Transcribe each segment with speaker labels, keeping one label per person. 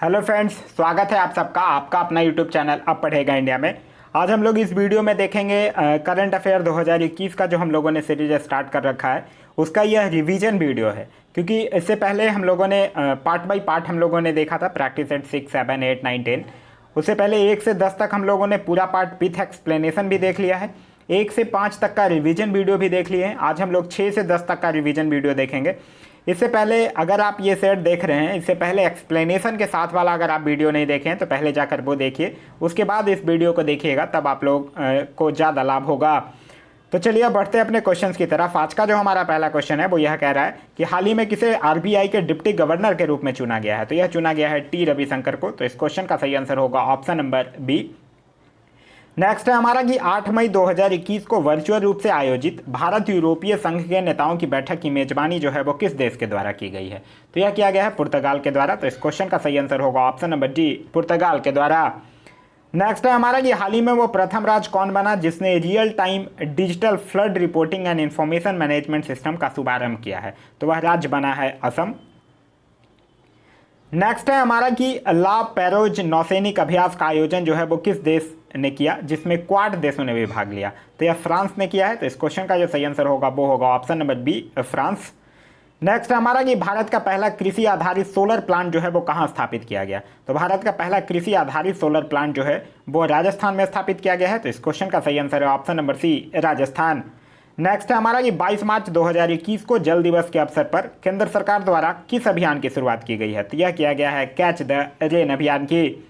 Speaker 1: Hello friends, स्वागत है आप सबका आपका अपना यूट्यूब चैनल अब पढ़ेगा इंडिया में। आज हम लोग इस वीडियो में देखेंगे करंट अफेयर 2021 का जो हम लोगों ने सीरीज स्टार्ट कर रखा है उसका यह रिवीजन वीडियो है। क्योंकि इससे पहले हम लोगों ने पार्ट बाय पार्ट हम लोगों ने देखा था, प्रैक्टिस सेट 6, 7, 8, 9, 10। उससे पहले 1 से 10 तक हम लोगों ने पूरा पार्ट विथ एक्सप्लेनेशन भी देख लिया है। 1 से 5 तक का रिवीजन वीडियो भी देख लिए हैं। आज हम लोग 6 से 10 तक का रिवीजन वीडियो देखेंगे। इससे पहले अगर आप ये सेट देख रहे हैं, इससे पहले एक्सप्लेनेशन के साथ वाला अगर आप वीडियो नहीं देखें तो पहले जाकर वो देखिए, उसके बाद इस वीडियो को देखिएगा, तब आप लोग को ज़्यादा लाभ होगा। तो चलिए बढ़ते हैं अपने क्वेश्चंस की तरफ। आज का जो हमारा पहला क्वेश्चन है वो यह कह रहा है कि हाल ही में किसे आरबीआई के डिप्टी गवर्नर के रूप में चुना गया है। तो यह चुना गया है टी रविशंकर को। तो इस क्वेश्चन का सही आंसर होगा ऑप्शन नंबर बी। नेक्स्ट है हमारा कि 8 मई 2021 को वर्चुअल रूप से आयोजित भारत यूरोपीय संघ के नेताओं की बैठक की मेजबानी जो है वो किस देश के द्वारा की गई है। तो यह किया गया है पुर्तगाल के द्वारा। तो इस क्वेश्चन का सही आंसर होगा ऑप्शन नंबर डी, पुर्तगाल के द्वारा। नेक्स्ट है हमारा कि हाल ही में वो प्रथम राज्य कौन बना जिसने real time digital flood reporting and information management system का शुभारंभ किया है। तो वह राज्य बना है असम। नेक्स्ट है हमारा कि ला पैरोज नौसैनिक अभ्यास का आयोजन जो है वो किस देश ने किया जिसमें क्वाड देशों ने भी भाग लिया। तो यह फ्रांस ने किया है। तो इस क्वेश्चन का जो सही आंसर होगा वो होगा option number B, France. Next हमारा कि भारत का पहला कृषि आधारित सोलर प्लांट जो है वो कहाँ स्थापित किया गया। तो भारत का पहला कृषि आधारित सोलर प्लांट जो है वो राजस्थान में स्थापित किया गया है। तो इस क्वेश्चन का सही आंसर है option number C, Rajasthan. Next है हमारा कि 22 मार्च 2021 को जल दिवस के अवसर पर केंद्र सरकार द्वारा किस अभियान की शुरुआत की गई है। तो यह किया गया है कैच द रेन अभियान की।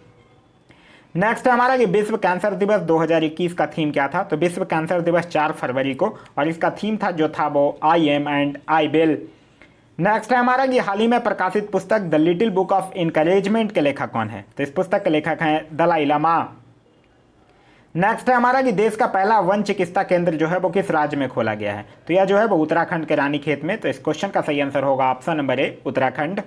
Speaker 1: नेक्स्ट है हमारा कि विश्व कैंसर दिवस 2021 का थीम क्या था। तो विश्व कैंसर दिवस 4 फरवरी को, और इसका थीम था जो था वो I am and I will. Next है हमारा कि हाल ही में प्रकाशित पुस्तक the little book of encouragement के लेखक कौन है। तो इस पुस्तक के लेखक हैं दलाई लामा। नेक्स्ट है हमारा कि देश का पहला वन चिकित्सा केंद्र जो है वो किस राज्य में खोला गया है। तो यह जो है वो उत्तराखंड के रानीखेत में। तो इस क्वेश्चन का सही आंसर होगा ऑप्शन नंबर ए, उत्तराखंड।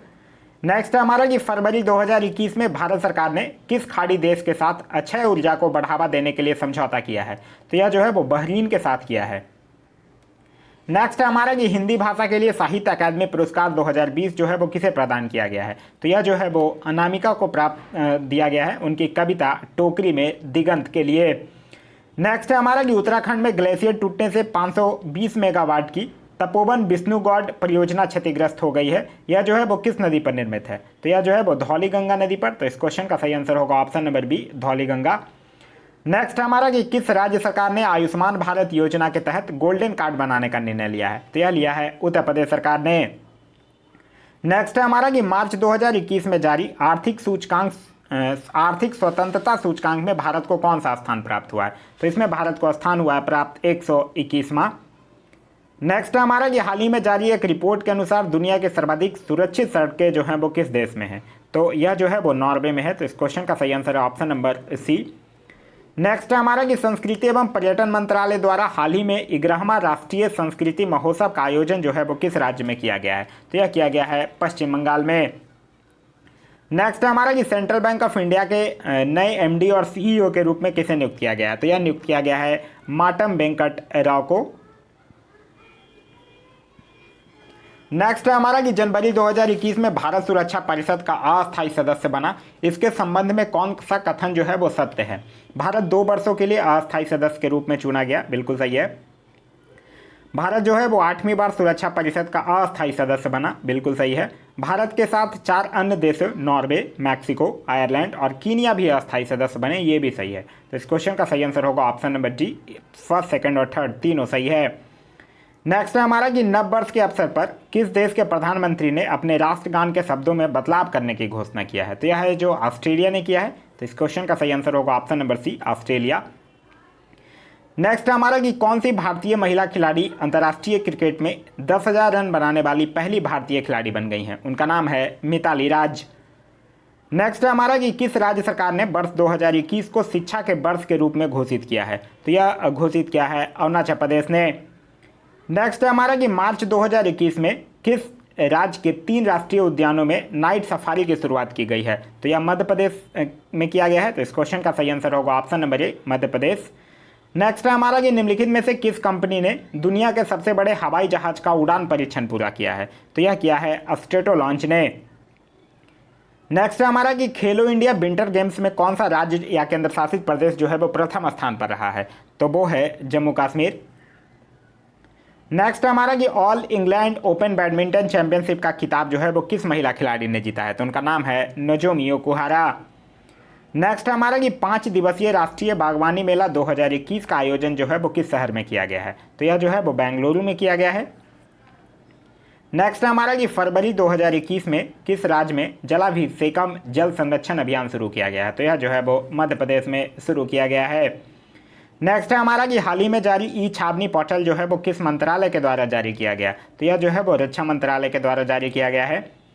Speaker 1: नेक्स्ट है हमारा कि फरवरी 2021 में भारत सरकार ने किस खाड़ी देश के साथ अक्षय ऊर्जा को बढ़ावा देने के लिए समझौता किया है। तो यह जो है वो बहरीन के साथ किया है। नेक्स्ट है हमारा कि हिंदी भाषा के लिए साहित्य अकादमी पुरस्कार 2020 जो है वो किसे प्रदान किया गया है। तो यह जो है वो अनामिका को प्राप्त दिया गया है उनकी कविता टोकरी में दिगंत के लिए। नेक्स्ट है हमारा कि उत्तराखंड में ग्लेशियर टूटने से 520 मेगावाट की तपोवन विष्णुगौड़ परियोजना क्षतिग्रस्त हो गई है। यह जो है वो किस नदी पर निर्मित है। तो यह जो है वो धौलीगंगा नदी पर। तो इस क्वेश्चन का सही आंसर होगा option number B, Dhauliganga. Next हमारा कि किस राज्य सरकार ने आयुष्मान भारत योजना के तहत गोल्डन कार्ड बनाने का निर्णय लिया है। तो यह लिया है उत्तर प्रदेश सरकार ने। नेक्स्ट है हमारा कि मार्च 2021 में जारी आर्थिक स्वतंत्रता सूचकांक में भारत को कौन सा स्थान प्राप्त हुआ है। तो इसमें भारत को स्थान हुआ है प्राप्त 121वां। नेक्स्ट है हमारा कि हाल ही में जारी एक रिपोर्ट के अनुसार दुनिया के सर्वाधिक सुरक्षित सड़कें जो हैं वो किस देश में हैं। तो यह जो है वो नॉर्वे में है। तो इस क्वेश्चन का सही आंसर है ऑप्शन नंबर सी। नेक्स्ट है हमारा कि संस्कृति एवं पर्यटन मंत्रालय द्वारा हाल ही में 11वां राष्ट्रीय संस्कृति महोत्सव का आयोजन जो है वो किस राज्य में किया गया है। तो यह किया गया है पश्चिम बंगाल में। नेक्स्ट है हमारा कि सेंट्रल बैंक ऑफ इंडिया के नए एमडी और सीईओ के रूप में किसे नियुक्त किया गया है। तो यह नियुक्त किया गया है माटम वेंकट राव को। नेक्स्ट है हमारा कि जनवरी 2021 में भारत सुरक्षा परिषद का अस्थायी सदस्य बना, इसके संबंध में कौन सा कथन जो है वो सत्य है। भारत 2 वर्षों के लिए अस्थायी सदस्य के रूप में चुना गया, बिल्कुल सही है। भारत जो है वो 8वीं बार सुरक्षा परिषद का अस्थायी सदस्य बना, बिल्कुल सही है। भारत के साथ 4 अन्य देशों नॉर्वे, मैक्सिको, आयरलैंड और कीनिया भी अस्थायी सदस्य बने, ये भी सही है। तो इस क्वेश्चन का सही आंसर होगा option number D, first, second और थर्ड तीनों सही है। नेक्स्ट है हमारा कि नव वर्ष के अवसर पर किस देश के प्रधानमंत्री ने अपने राष्ट्रगान के शब्दों में बदलाव करने की घोषणा किया है। तो यह है जो ऑस्ट्रेलिया ने किया है। तो इस क्वेश्चन का सही आंसर होगा option number C, Australia. Next है हमारा कि कौन सी भारतीय महिला खिलाड़ी अंतर्राष्ट्रीय क्रिकेट में 10,000 रन बनाने वाली पहली भारतीय खिलाड़ी बन गई हैं। उनका नाम है मिताली राज। नेक्स्ट है हमारा कि किस राज्य सरकार ने वर्ष 2021 को शिक्षा के वर्ष के रूप में घोषित किया है। तो यह घोषित किया है अरुणाचल प्रदेश ने। नेक्स्ट है हमारा कि मार्च 2021 में किस राज्य के 3 राष्ट्रीय उद्यानों में नाइट सफारी की शुरुआत की गई है। तो यह मध्य प्रदेश में किया गया है। तो इस क्वेश्चन का सही आंसर होगा ऑप्शन नंबर ए, मध्य प्रदेश। नेक्स्ट है हमारा कि निम्नलिखित में से किस कंपनी ने दुनिया के सबसे बड़े हवाई जहाज का उड़ान परीक्षण पूरा किया है। तो यह किया है अस्ट्रेटो लॉन्च ने। नेक्स्ट है हमारा कि खेलो इंडिया विंटर गेम्स में कौन सा राज्य या केंद्र शासित प्रदेश जो है वो प्रथम स्थान पर रहा है, तो वो है जम्मू कश्मीर। नेक्स्ट है हमारा कि all England open badminton championship का खिताब जो है वो किस महिला खिलाड़ी ने जीता है, तो उनका नाम है नोजोमी ओकुहारा। नेक्स्ट है हमारा कि 5 दिवसीय राष्ट्रीय बागवानी मेला 2021 का आयोजन जो है वो किस शहर में किया गया है, तो यह जो है वो बेंगलुरु में किया गया है। नेक्स्ट है हमारा कि फरवरी 2021 में किस राज्य में जलाभिषेकम जल संरक्षण अभियान शुरू किया गया है, तो यह जो है वो मध्य प्रदेश में शुरू किया गया है। नेक्स्ट है हमारा कि हाल ही में जारी ई छावनी पोर्टल जो है वो किस मंत्रालय के द्वारा जारी किया गया, तो यह जो है वो रक्षा मंत्रालय के द्वारा जारी किया गया है।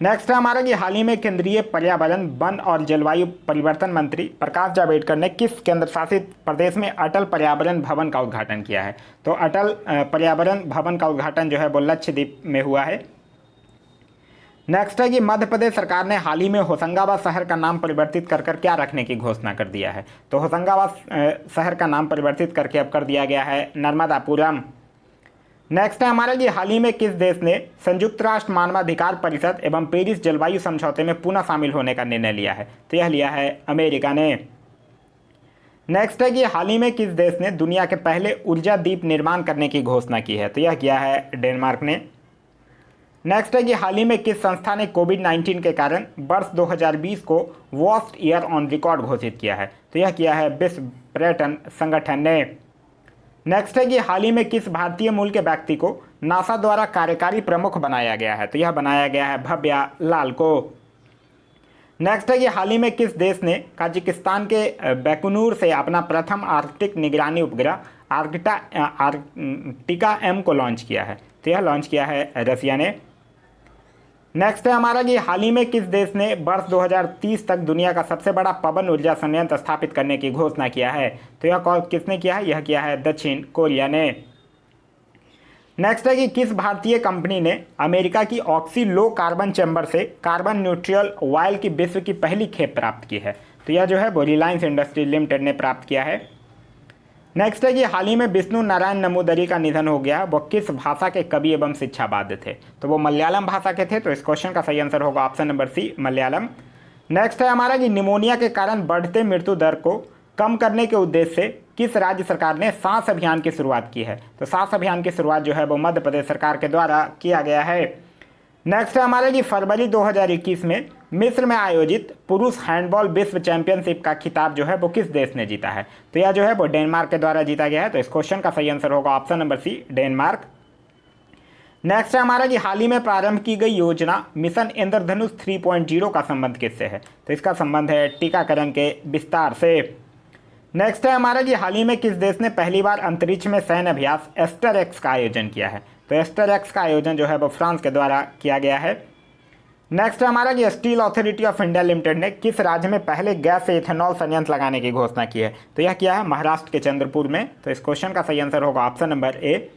Speaker 1: नेक्स्ट है हमारा कि हाल ही में केंद्रीय पर्यावरण वन और जलवायु परिवर्तन मंत्री प्रकाश जावड़ेकर ने किस केंद्र शासित प्रदेश में अटल पर्यावरण भवन का उद्घाटन किया है, तो अटल पर्यावरण भवन का उद्घाटन जो है वो लक्षद्वीप में हुआ है। नेक्स्ट है कि मध्य प्रदेश सरकार ने हाल ही में होशंगाबाद शहर का नाम परिवर्तित कर क्या रखने की घोषणा कर दिया है, तो होशंगाबाद शहर का नाम परिवर्तित करके अब कर दिया गया है नर्मदापुरम। नेक्स्ट है हमारा कि हाल ही में किस देश ने संयुक्त राष्ट्र मानवाधिकार परिषद एवं पेरिस जलवायु समझौते में पुनः शामिल होने का निर्णय लिया है, तो यह लिया है अमेरिका ने। नेक्स्ट है कि हाल ही में किस देश ने दुनिया के पहले ऊर्जा द्वीप निर्माण करने की घोषणा की है, तो यह किया है डेनमार्क ने। नेक्स्ट है कि हाल ही में किस संस्था ने कोविड-19 के कारण वर्ष 2020 को वर्स्ट ईयर ऑन रिकॉर्ड घोषित किया है, तो यह किया है विश्व पर्यटन संगठन ने। नेक्स्ट है कि हाल ही में किस भारतीय मूल के व्यक्ति को नासा द्वारा कार्यकारी प्रमुख बनाया गया है, तो यह बनाया गया है भव्या लाल को। नेक्स्ट है कि हाल ही में किस देश ने कजाकिस्तान के बैकुनूर से अपना प्रथम आर्कटिक निगरानी उपग्रह आर्कटिका M को लॉन्च किया है, तो यह लॉन्च किया है रसिया ने। नेक्स्ट है हमारा कि हाल ही में किस देश ने वर्ष 2030 तक दुनिया का सबसे बड़ा पवन ऊर्जा संयंत्र स्थापित करने की घोषणा किया है, तो यह कॉल किसने किया है, यह किया है दक्षिण कोरिया ने। नेक्स्ट है कि किस भारतीय कंपनी ने अमेरिका की ऑक्सी लो कार्बन चैम्बर से कार्बन न्यूट्रल ऑयल की विश्व की पहली खेप प्राप्त की है, तो यह जो है वो रिलायंस इंडस्ट्री लिमिटेड ने प्राप्त किया है। नेक्स्ट है कि हाल ही में विष्णु नारायण नमूदरी का निधन हो गया, वो किस भाषा के कवि एवं शिक्षावाद थे, तो वो मलयालम भाषा के थे, तो इस क्वेश्चन का सही आंसर होगा option number C Malayalam. Next है हमारा कि निमोनिया के कारण बढ़ते मृत्यु दर को कम करने के उद्देश्य से किस राज्य सरकार ने सांस अभियान की शुरुआत की है, तो सांस अभियान की शुरुआत जो है वो मध्य प्रदेश सरकार के द्वारा किया गया है। नेक्स्ट है हमारा कि फरवरी 2021 में मिस्र में आयोजित पुरुष हैंडबॉल विश्व चैंपियनशिप का खिताब जो है वो किस देश ने जीता है, तो यह जो है वो डेनमार्क के द्वारा जीता गया है, तो इस क्वेश्चन का सही आंसर होगा option number C Denmark. Next है हमारा कि हाल ही में प्रारंभ की गई योजना मिशन इंद्रधनुष 3.0 का संबंध किससे है, तो इसका संबंध है टीकाकरण के विस्तार से। नेक्स्ट है हमारा कि हाल ही में किस देश ने पहली बार अंतरिक्ष में सैन्य अभ्यास एस्टर एक्स का आयोजन किया है, तो एस्टर एक्स का आयोजन जो है वो फ्रांस के द्वारा किया गया है। नेक्स्ट है हमारा कि steel authority of India limited ने किस राज्य में पहले गैस से इथेनॉल संयंत्र लगाने की घोषणा की है, तो यह किया है महाराष्ट्र के चंद्रपुर में, तो इस क्वेश्चन का सही आंसर होगा ऑप्शन नंबर ए।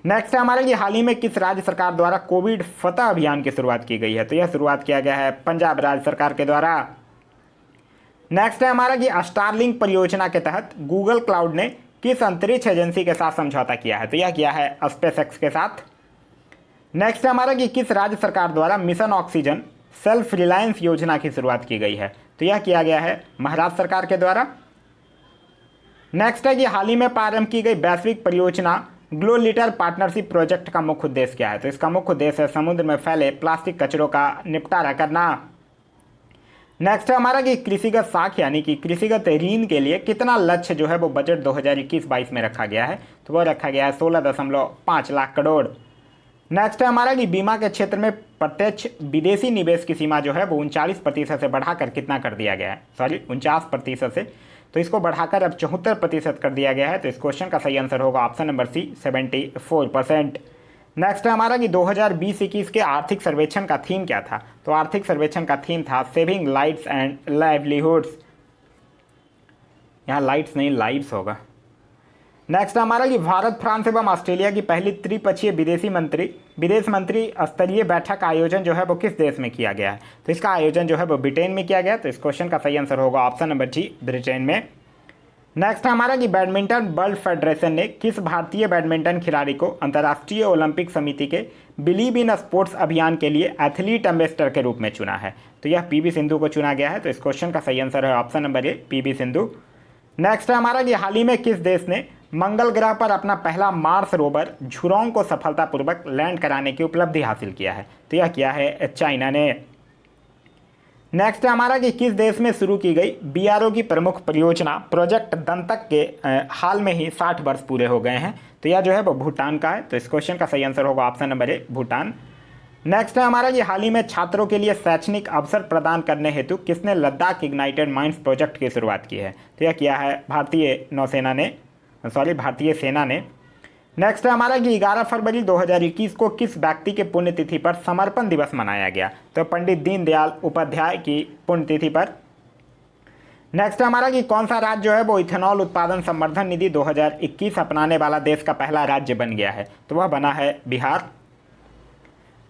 Speaker 1: नेक्स्ट है हमारा कि हाल ही में किस राज्य सरकार द्वारा कोविड फतह अभियान की शुरुआत की गई है, तो यह शुरुआत किया गया है पंजाब राज्य सरकार के द्वारा। नेक्स्ट है हमारा कि स्टारलिंक परियोजना के तहत गूगल क्लाउड ने किस अंतरिक्ष एजेंसी के साथ समझौता किया है, तो यह किया है स्पेसएक्स के साथ। नेक्स्ट है हमारा कि किस राज्य सरकार द्वारा मिशन ऑक्सीजन सेल्फ रिलायंस योजना की शुरुआत की गई है, तो यह किया गया है महाराष्ट्र सरकार के द्वारा। नेक्स्ट है कि हाल ही में प्रारंभ की गई वैश्विक परियोजना ग्लो लिटर पार्टनरशिप प्रोजेक्ट का मुख्य उद्देश्य क्या है, तो इसका मुख्य उद्देश्य है समुद्र में फैले प्लास्टिक कचरों का निपटारा करना। नेक्स्ट है हमारा कि कृषिगत साख यानी कि कृषिगत ऋण के लिए कितना लक्ष्य जो है वो बजट 2021-22 में रखा गया है, तो वह रखा गया है 16.5 लाख करोड़। नेक्स्ट है हमारा कि बीमा के क्षेत्र में प्रत्यक्ष विदेशी निवेश की सीमा जो है वो 39% से बढ़ाकर कितना कर दिया गया है, 49% से, तो इसको बढ़ाकर अब 74% कर दिया गया है, तो इस क्वेश्चन का सही आंसर होगा ऑप्शन नंबर सी 74%। नेक्स्ट है हमारा कि 2020-21 के आर्थिक सर्वेक्षण का थीम क्या था, तो आर्थिक सर्वेक्षण का थीम था सेविंग लाइव्स एंड लाइवलीहुड्स, यहाँ लाइट्स नहीं लाइव्स होगा। नेक्स्ट हमारा कि भारत फ्रांस एवं ऑस्ट्रेलिया की पहली त्रिपक्षीय विदेश मंत्री स्तरीय बैठक का आयोजन जो है वो किस देश में किया गया है, तो इसका आयोजन जो है वो ब्रिटेन में किया गया, तो इस क्वेश्चन का सही आंसर होगा ऑप्शन नंबर जी ब्रिटेन में। नेक्स्ट हमारा कि बैडमिंटन वर्ल्ड फेडरेशन ने किस भारतीय बैडमिंटन खिलाड़ी को अंतर्राष्ट्रीय ओलंपिक समिति के बिलीव इन स्पोर्ट्स अभियान के लिए एथलीट एम्बेसडर के रूप में चुना है? तो यह पीवी सिंधु को चुना गया है। तो इस क्वेश्चन का सही आंसर है ऑप्शन नंबर ए, पीवी सिंधु। नेक्स्ट है हमारा कि हाल ही में किस देश ने मंगल ग्रह पर अपना पहला मार्स रोवर झुरोंग को सफलतापूर्वक लैंड कराने की उपलब्धि हासिल किया है? तो यह किया है चाइना ने। नेक्स्ट है हमारा कि किस देश में शुरू की गई बीआरओ की प्रमुख परियोजना प्रोजेक्ट दंतक के हाल में ही 60 वर्ष पूरे हो गए हैं? तो यह जो है वो भूटान का है। तो इस क्वेश्चन का सही आंसर होगा ऑप्शन नंबर ए, भूटान। नेक्स्ट है हमारा कि हाल ही में छात्रों के लिए शैक्षणिक अवसर प्रदान करने हेतु किसने लद्दाख इग्नाइटेड माइंड्स प्रोजेक्ट की शुरुआत की है? तो यह किया है भारतीय सेना ने। नेक्स्ट है हमारा कि 11 फरवरी 2021 को किस व्यक्ति के पुण्यतिथि पर समर्पण दिवस मनाया गया? तो पंडित दीनदयाल उपाध्याय की पुण्यतिथि पर। नेक्स्ट है हमारा कि कौन सा राज्य जो है वो इथेनॉल उत्पादन संवर्धन निधि 2021 अपनाने वाला देश का पहला राज्य बन गया है? तो वह बना है बिहार।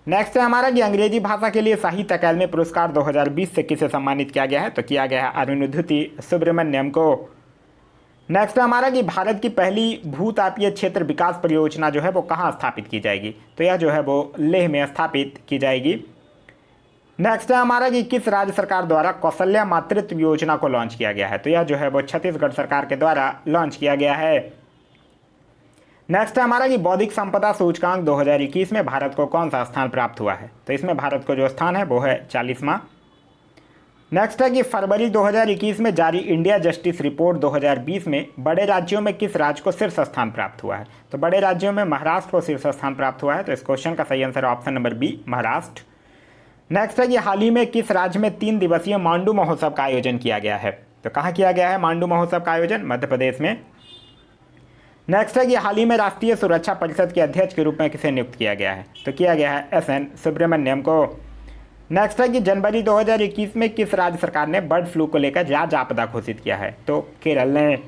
Speaker 1: नेक्स्ट है हमारा कि अंग्रेजी भाषा के लिए साहित्य अकादमी पुरस्कार 2020 से किसे सम्मानित किया गया है? तो किया गया है अरुंधति सुब्रमण्यम को। नेक्स्ट है हमारा कि भारत की पहली भूतापीय क्षेत्र विकास परियोजना जो है वो कहाँ स्थापित की जाएगी? तो यह जो है वो लेह में स्थापित की जाएगी। नेक्स्ट है हमारा कि किस राज्य सरकार द्वारा कौशल्या मातृत्व योजना को लॉन्च किया गया है? तो यह जो है वो छत्तीसगढ़ सरकार के द्वारा लॉन्च किया गया है। नेक्स्ट है हमारा कि बौद्धिक संपदा सूचकांक 2021 में भारत को कौन सा स्थान प्राप्त हुआ है? तो इसमें भारत को जो स्थान है वो है 40वां। नेक्स्ट है कि फरवरी 2021 में जारी इंडिया जस्टिस रिपोर्ट 2020 में बड़े राज्यों में किस राज्य को शीर्ष स्थान प्राप्त हुआ है? तो बड़े राज्यों में महाराष्ट्र को शीर्ष स्थान प्राप्त हुआ है। तो इस क्वेश्चन का सही answer option number B, Maharashtra. Next है कि हाल ही में किस राज्य में 3 दिवसीय मांडू महोत्सव का आयोजन किया गया है? तो कहाँ किया गया है मांडू महोत्सव का आयोजन? मध्य प्रदेश में। नेक्स्ट है कि हाल ही में राष्ट्रीय सुरक्षा परिषद के अध्यक्ष के रूप में किसे नियुक्त किया गया है? तो किया गया है एस.एन. सुब्रमण्यम को। नेक्स्ट है कि जनवरी 2021 में किस राज्य सरकार ने बर्ड फ्लू को लेकर राज्य आपदा घोषित किया है? तो केरल ने।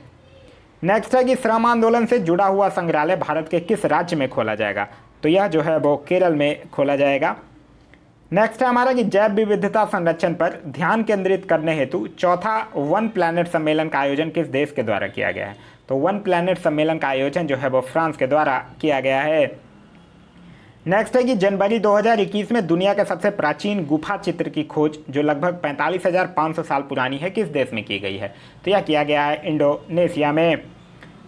Speaker 1: नेक्स्ट है कि श्रम आंदोलन से जुड़ा हुआ संग्रहालय भारत के किस राज्य में खोला जाएगा? तो यह जो है वो केरल में खोला जाएगा। नेक्स्ट है हमारा कि जैव विविधता संरक्षण पर ध्यान केंद्रित करने हेतु चौथा वन प्लैनेट सम्मेलन का आयोजन किस देश के द्वारा किया गया है? तो वन प्लैनेट सम्मेलन का आयोजन जो है वो फ्रांस के द्वारा किया गया है। नेक्स्ट है कि जनवरी 2021 में दुनिया के सबसे प्राचीन गुफा चित्र की खोज जो लगभग 45,500 साल पुरानी है किस देश में की गई है? तो यह किया गया है इंडोनेशिया में।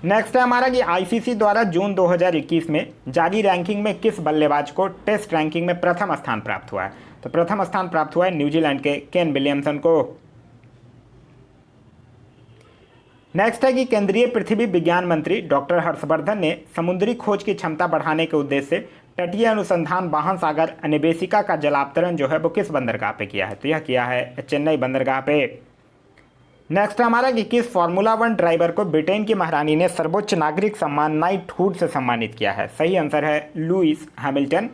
Speaker 1: नेक्स्ट है हमारा कि आईसीसी द्वारा जून 2021 में जारी रैंकिंग में किस बल्लेबाज को टेस्ट रैंकिंग में प्रथम स्थान प्राप्त हुआ है? तो प्रथम स्थान प्राप्त हुआ है न्यूजीलैंड के केन विलियमसन को। नेक्स्ट है कि केंद्रीय पृथ्वी विज्ञान मंत्री डॉक्टर हर्षवर्धन ने समुद्री खोज की क्षमता बढ़ाने के उद्देश्य से तटीय अनुसंधान वाहन सागर अनिबेसिका का जलावतरण जो है वो किस बंदरगाह पे किया है? तो यह किया है चेन्नई बंदरगाह पे। नेक्स्ट हमारा कि किस फार्मूला 1 ड्राइवर को ब्रिटेन की महारानी ने सर्वोच्च नागरिक सम्मान नाइटहुड से सम्मानित किया है? सही आंसर है लुइस हैमिल्टन।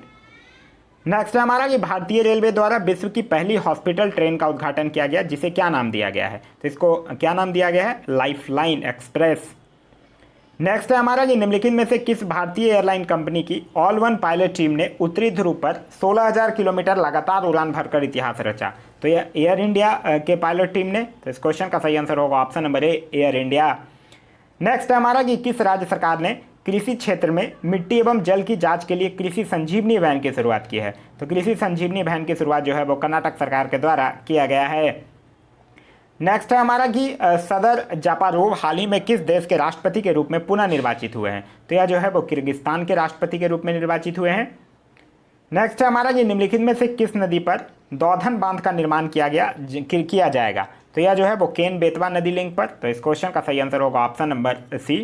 Speaker 1: नेक्स्ट है हमारा कि भारतीय रेलवे द्वारा विश्व की पहली हॉस्पिटल ट्रेन का उद्घाटन किया गया जिसे क्या नाम दिया गया है? तो इसको क्या नाम दिया गया है? Lifeline express. नेक्स्ट है हमारा कि निम्नलिखित में से किस भारतीय एयरलाइन कंपनी की ऑल वन पायलट टीम ने उत्तरी ध्रुव पर 16,000 किलोमीटर लगातार उड़ान भरकर इतिहास रचा? तो यह एयर इंडिया के पायलट टीम ने। तो इस क्वेश्चन का सही आंसर होगा ऑप्शन नंबर ए, एयर इंडिया। नेक्स्ट है हमारा कि किस राज्य सरकार ने कृषि क्षेत्र में मिट्टी एवं जल की जांच के लिए कृषि संजीवनी वैन की शुरुआत की है? तो कृषि संजीवनी वैन की शुरुआत जो है वो कर्नाटक सरकार के द्वारा किया गया है। नेक्स्ट है हमारा कि सदर जापारोव हाल ही में किस देश के राष्ट्रपति के रूप में पुनः निर्वाचित हुए हैं? तो यह जो है वो किर्गिस्तान के राष्ट्रपति के रूप में निर्वाचित हुए हैं। नेक्स्ट है हमारा कि निम्नलिखित में से किस नदी पर दौधन बांध का निर्माण किया जाएगा? तो यह जो है वो केन बेतवा नदी लिंक पर। तो इस क्वेश्चन का सही आंसर होगा ऑप्शन नंबर सी।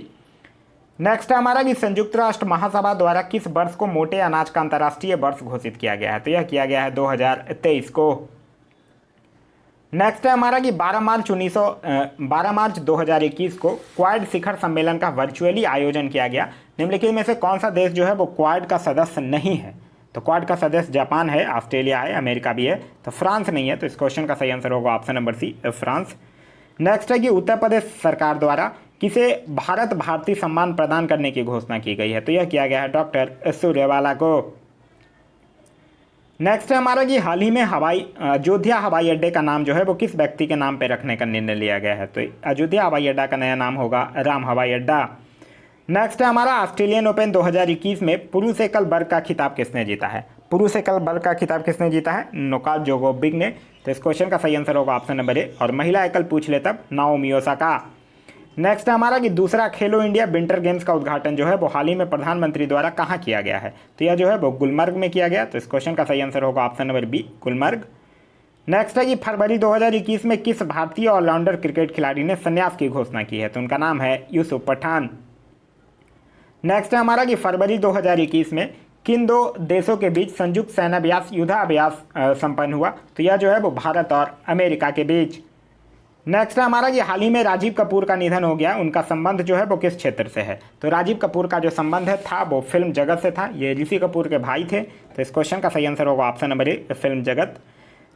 Speaker 1: नेक्स्ट है हमारा कि संयुक्त राष्ट्र महासभा द्वारा किस वर्ष को मोटे अनाज का अंतर्राष्ट्रीय वर्ष घोषित किया गया है? तो यह किया गया है 2023 को। नेक्स्ट है हमारा कि 12 मार्च 2021 को क्वाड शिखर सम्मेलन का वर्चुअली आयोजन किया गया। निम्नलिखित में से कौन सा देश जो है वो क्वाड का सदस्य नहीं है? तो क्वाड का सदस्य जापान है, ऑस्ट्रेलिया है, अमेरिका भी है, तो फ्रांस नहीं है। तो इस क्वेश्चन का सही आंसर होगा option number C, France. Next है कि उत्तर प्रदेश सरकार द्वारा किसे भारत भारती सम्मान प्रदान करने की घोषणा की गई है? तो यह किया गया है डॉक्टर सूर्यवाला को। नेक्स्ट है हमारा कि हाल ही में अयोध्या हवाई अड्डे का नाम जो है वो किस व्यक्ति के नाम पे रखने का निर्णय लिया गया है? तो अयोध्या हवाई अड्डा का नया नाम होगा राम हवाई अड्डा। नेक्स्ट है हमारा ऑस्ट्रेलियन ओपन 2021 में पुरुष एकल वर्ग का खिताब किसने जीता है? पुरुष एकल वर्ग का खिताब किसने जीता है? नोवाक जोकोविच ने। तो इस क्वेश्चन का सही आंसर होगा ऑप्शन नंबर ए। और महिला एकल पूछ ले तब नाओमी ओसाका। नेक्स्ट है हमारा कि दूसरा खेलो इंडिया विंटर गेम्स का उद्घाटन जो है वो हाल ही में प्रधानमंत्री द्वारा कहाँ किया गया है? तो यह जो है वो गुलमर्ग में किया गया। तो इस क्वेश्चन का सही आंसर होगा option number B, Gulmarg. Next है कि फरवरी 2021 में किस भारतीय ऑलराउंडर क्रिकेट खिलाड़ी ने संन्यास की घोषणा की है? तो उनका नाम है यूसुफ पठान। नेक्स्ट है हमारा कि फरवरी 2021 में किन दो देशों के बीच संयुक्त सेनाभ्यास युद्धाभ्यास संपन्न हुआ? तो यह जो है वो भारत और अमेरिका के बीच। नेक्स्ट है हमारा कि हाल ही में राजीव कपूर का निधन हो गया, उनका संबंध जो है वो किस क्षेत्र से है? तो राजीव कपूर का जो संबंध है था वो फिल्म जगत से था। ये ऋषि कपूर के भाई थे। तो इस क्वेश्चन का सही आंसर होगा ऑप्शन नंबर ए, फिल्म जगत।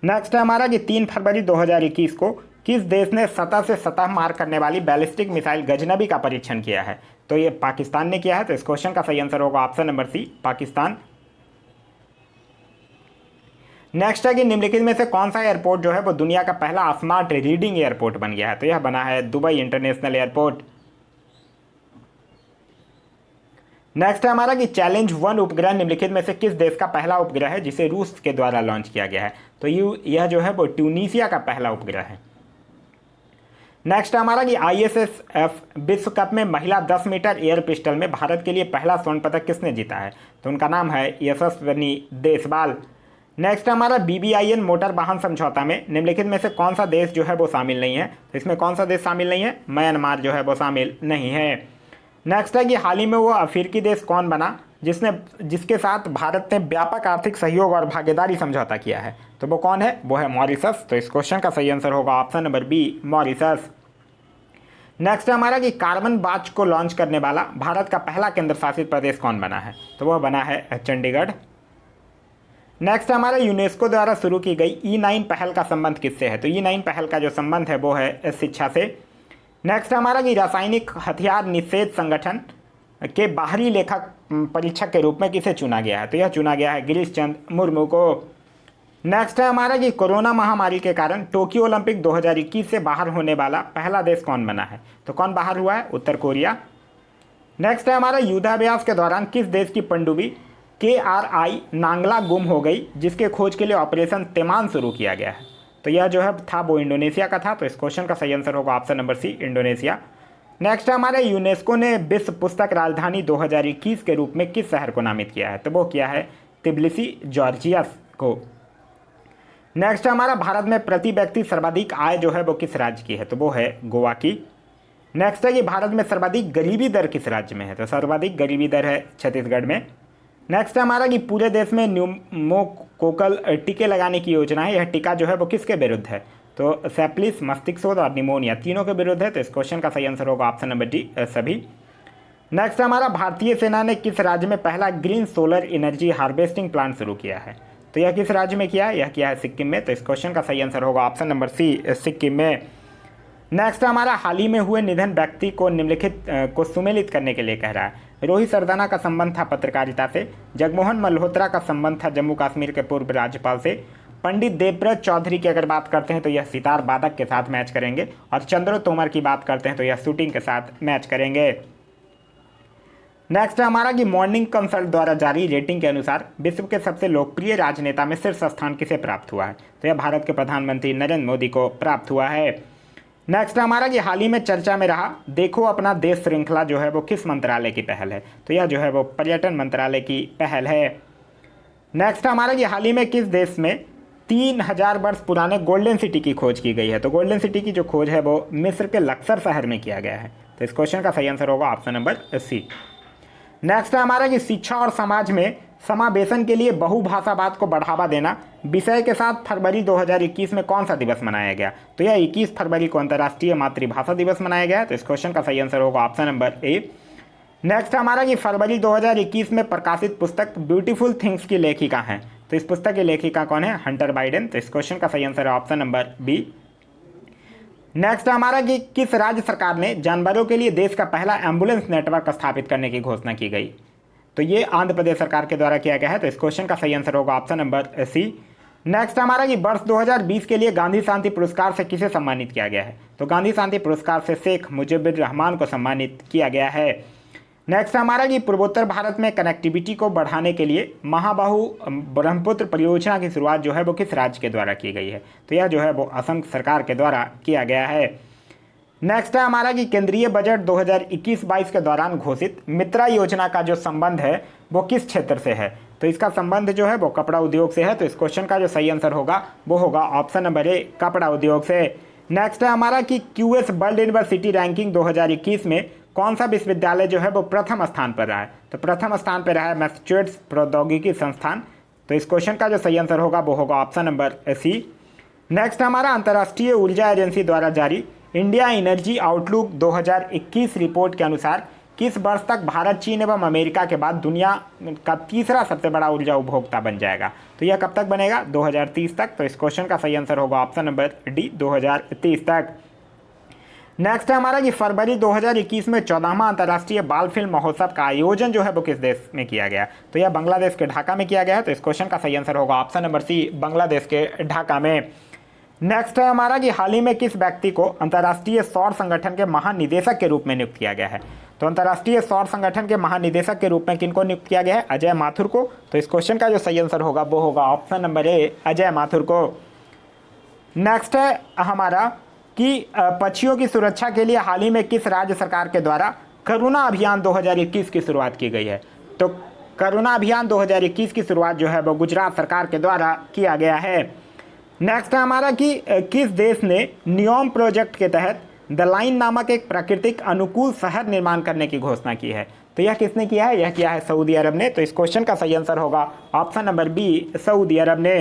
Speaker 1: नेक्स्ट है हमारा कि 3 फरवरी 2021 को किस देश ने सतह से सतह मार करने वाली बैलिस्टिक मिसाइल गजनबी का परीक्षण किया है? तो ये पाकिस्तान ने किया है। तो इस क्वेश्चन का सही आंसर होगा option number C, Pakistan. Next है कि निम्नलिखित में से कौन सा एयरपोर्ट जो है वो दुनिया का पहला स्मार्ट रीडिंग एयरपोर्ट बन गया है? तो यह बना है दुबई इंटरनेशनल एयरपोर्ट। नेक्स्ट है हमारा कि चैलेंज 1 उपग्रह निम्नलिखित में से किस देश का पहला उपग्रह है जिसे रूस के द्वारा लॉन्च किया गया है? तो यह जो है वो ट्यूनीशिया का पहला उपग्रह है। नेक्स्ट हमारा कि ISSF विश्व कप में महिला 10 मीटर एयर पिस्टल में भारत के लिए पहला स्वर्ण पदक किसने जीता है? तो उनका नाम है यशस्विनी देशवाल। नेक्स्ट हमारा BBIN मोटर वाहन समझौता में निम्नलिखित में से कौन सा देश जो है वो शामिल नहीं है? तो इसमें कौन सा देश शामिल नहीं है? म्यांमार जो है वो शामिल नहीं है। नेक्स्ट है कि हाल ही में वो अफ्रीकी देश कौन बना जिसके साथ भारत ने व्यापक आर्थिक सहयोग और भागीदारी समझौता किया है? तो वो कौन है? वो है मॉरिशस। तो इस क्वेश्चन का सही आंसर होगा option number B, Mauritius. Next है हमारा कि कार्बन वॉच को लॉन्च करने वाला भारत का पहला केंद्र शासित प्रदेश कौन बना है? तो वह बना है चंडीगढ़। नेक्स्ट हमारा यूनेस्को द्वारा शुरू की गई E9 पहल का संबंध किससे है? तो E9 पहल का जो संबंध है वो है शिक्षा से। नेक्स्ट हमारा कि रासायनिक हथियार निषेध संगठन के बाहरी लेखक परीक्षक के रूप में किसे चुना गया है? तो यह चुना गया है गिरीश चंद्र मुर्मू को। नेक्स्ट है हमारा कि कोरोना महामारी के कारण टोक्यो ओलंपिक 2021 से बाहर होने वाला पहला देश कौन बना है? तो कौन बाहर हुआ है? उत्तर कोरिया। नेक्स्ट है हमारा युद्धाभ्यास के दौरान किस देश की पनडुब्बी KRI नांगला गुम हो गई जिसके खोज के लिए ऑपरेशन तेमान शुरू किया गया है? तो यह जो है था वो इंडोनेशिया का था। तो इस क्वेश्चन का सही आंसर होगा option number C, Indonesia. Next हमारे यूनेस्को ने विश्व पुस्तक राजधानी 2021 के रूप में किस शहर को नामित किया है? तो वो किया है तिब्लिसी, जॉर्जिया को। नेक्स्ट हमारा भारत में प्रति व्यक्ति सर्वाधिक आय जो है वो किस राज्य की है? तो वो है गोवा की। नेक्स्ट है कि भारत में सर्वाधिक गरीबी दर किस राज्य में है? तो सर्वाधिक गरीबी दर है छत्तीसगढ़ में। नेक्स्ट हमारा कि पूरे देश में न्यूमोकोकल टीके लगाने की योजना है, यह टीका जो है वो किसके विरुद्ध है? तो सेप्लिस, मस्तिष्क शोथ और निमोनिया तीनों के विरुद्ध है। तो इस क्वेश्चन का सही आंसर होगा ऑप्शन नंबर डी, सभी। नेक्स्ट हमारा भारतीय सेना ने किस राज्य में पहला green solar energy harvesting plant शुरू किया है? तो यह किस राज्य में किया है? यह किया है सिक्किम में। तो इस क्वेश्चन का सही आंसर होगा ऑप्शन नंबर सी, सिक्किम में। नेक्स्ट हमारा हाल ही में हुए निधन व्यक्ति को निम्नलिखित को सुमेलित करने के लिए कह रहा है। रोहित सरदाना का संबंध था पत्रकारिता से, जगमोहन मल्होत्रा का संबंध था जम्मू कश्मीर के पूर्व राज्यपाल से, पंडित देवव्रत चौधरी की अगर बात करते हैं तो यह सितार वादक के साथ मैच करेंगे, और चंद्र तोमर की बात करते हैं तो यह शूटिंग के साथ मैच करेंगे। नेक्स्ट है हमारा कि मॉर्निंग कंसल्ट द्वारा जारी रेटिंग के अनुसार विश्व के सबसे लोकप्रिय राजनेता में शीर्ष स्थान किसे प्राप्त हुआ है? तो यह भारत के प्रधानमंत्री नरेंद्र मोदी को प्राप्त हुआ है। नेक्स्ट हमारा कि हाल ही में चर्चा में रहा देखो अपना देश श्रृंखला जो है वो किस मंत्रालय की पहल है? तो यह जो है वो पर्यटन मंत्रालय की पहल है। नेक्स्ट हमारा कि हाल ही में किस देश में 3000 वर्ष पुराने गोल्डन सिटी की खोज की गई है? तो गोल्डन सिटी की जो खोज है वो मिस्र के लक्सर शहर में किया गया है। तो इस क्वेश्चन का सही आंसर होगा ऑप्शन नंबर सी। नेक्स्ट हमारा कि शिक्षा और समाज में समावेशन के लिए बहुभाषावाद को बढ़ावा देना विषय के साथ फरवरी 2021 में कौन सा दिवस मनाया गया? तो यह 21 फरवरी को अंतर्राष्ट्रीय मातृभाषा दिवस मनाया गया। तो इस क्वेश्चन का सही आंसर होगा ऑप्शन नंबर ए। नेक्स्ट हमारा कि फरवरी 2021 में प्रकाशित पुस्तक ब्यूटीफुल थिंग्स की लेखिका हैं, तो इस पुस्तक की लेखिका कौन है? Hunter Biden. तो इस क्वेश्चन का सही आंसर है ऑप्शन नंबर बी। नेक्स्ट हमारा कि किस राज्य सरकार ने जानवरों के लिए देश का पहला एम्बुलेंस नेटवर्क स्थापित करने की घोषणा की गई? तो ये आंध्र प्रदेश सरकार के द्वारा किया गया है। तो इस क्वेश्चन का सही आंसर होगा ऑप्शन नंबर सी। नेक्स्ट हमारा कि वर्ष 2020 के लिए गांधी शांति पुरस्कार से किसे सम्मानित किया गया है? तो गांधी शांति पुरस्कार से शेख मुजीबुर रहमान को सम्मानित किया गया है। नेक्स्ट हमारा कि पूर्वोत्तर भारत में कनेक्टिविटी को बढ़ाने के लिए महाबाहु ब्रह्मपुत्र परियोजना की शुरुआत जो है वो किस राज्य के द्वारा की गई है? तो यह जो है वो असम सरकार के द्वारा किया गया है। नेक्स्ट है हमारा कि केंद्रीय बजट 2021-22 के दौरान घोषित मित्रा योजना का जो संबंध है वो किस क्षेत्र से है? तो इसका संबंध जो है वो कपड़ा उद्योग से है। तो इस क्वेश्चन का जो सही आंसर होगा वो होगा ऑप्शन नंबर ए, कपड़ा उद्योग से। नेक्स्ट है हमारा कि क्यूएस वर्ल्ड यूनिवर्सिटी रैंकिंग 2021 में कौन सा विश्वविद्यालय जो है वो प्रथम स्थान पर रहा है? तो प्रथम स्थान पर रहा है मैसेच्यूसेट्स प्रौद्योगिकी संस्थान। तो इस क्वेश्चन का जो सही आंसर होगा वो होगा ऑप्शन नंबर सी। नेक्स्ट हमारा अंतर्राष्ट्रीय ऊर्जा एजेंसी द्वारा जारी इंडिया एनर्जी आउटलुक 2021 रिपोर्ट के अनुसार किस वर्ष तक भारत, चीन एवं अमेरिका के बाद दुनिया का तीसरा सबसे बड़ा ऊर्जा उपभोक्ता बन जाएगा? तो यह कब तक बनेगा? 2030 तक। तो इस क्वेश्चन का सही आंसर होगा ऑप्शन नंबर डी, 2030 तक। नेक्स्ट है हमारा कि फरवरी 2021 में 14वां अंतर्राष्ट्रीय बाल फिल्म महोत्सव का आयोजन जो है वो किस देश में किया गया? तो यह बांग्लादेश के ढाका में किया गया है। तो इस क्वेश्चन का सही आंसर होगा ऑप्शन नंबर सी, बांग्लादेश के ढाका में। नेक्स्ट है हमारा कि हाल ही में किस व्यक्ति को अंतर्राष्ट्रीय सौर संगठन के महानिदेशक के रूप में नियुक्त किया गया है? तो अंतर्राष्ट्रीय सौर संगठन के महानिदेशक के रूप में किनको नियुक्त किया गया है? अजय माथुर को। तो इस क्वेश्चन का जो सही आंसर होगा वो होगा ऑप्शन नंबर ए, अजय माथुर को। नेक्स्ट है हमारा कि पक्षियों की सुरक्षा के लिए हाल ही में किस राज्य सरकार के द्वारा करुणा अभियान 2021 की शुरुआत की गई है? तो करुणा अभियान 2021 की शुरुआत जो है वो गुजरात सरकार के द्वारा किया गया है। नेक्स्ट है हमारा कि किस देश ने नियोम प्रोजेक्ट के तहत द लाइन नामक एक प्राकृतिक अनुकूल शहर निर्माण करने की घोषणा की है? तो यह किसने किया है? यह किया है सऊदी अरब ने। तो इस क्वेश्चन का सही आंसर होगा ऑप्शन नंबर बी, सऊदी अरब ने।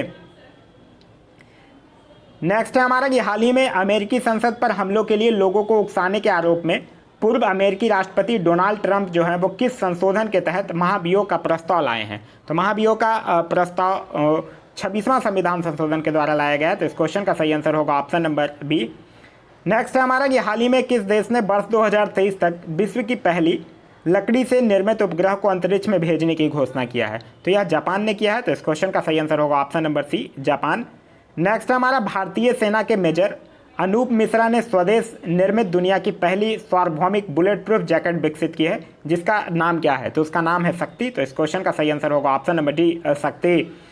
Speaker 1: नेक्स्ट है हमारा कि हाल ही में अमेरिकी संसद पर हमलों के लिए लोगों को उकसाने के आरोप में पूर्व अमेरिकी राष्ट्रपति डोनाल्ड ट्रंप जो है वो किस संशोधन के तहत महाभियोग का प्रस्ताव लाए हैं? तो महाभियोग का प्रस्ताव 26वां संविधान संशोधन के द्वारा लाया गया है। तो इस क्वेश्चन का सही आंसर होगा ऑप्शन नंबर बी। नेक्स्ट है हमारा कि हाल ही में किस देश ने वर्ष 2023 तक विश्व की पहली लकड़ी से निर्मित उपग्रह को अंतरिक्ष में भेजने की घोषणा किया है? तो यह जापान ने किया है। तो इस क्वेश्चन का सही आंसर होगा option number C, Japan. Next हमारा भारतीय सेना के मेजर अनूप मिश्रा ने स्वदेश निर्मित दुनिया की पहली सार्वभौमिक बुलेट प्रूफ जैकेट विकसित की है, जिसका नाम क्या है? तो उसका नाम है शक्ति। तो इस क्वेश्चन का सही आंसर होगा ऑप्शन नंबर डी, शक्ति।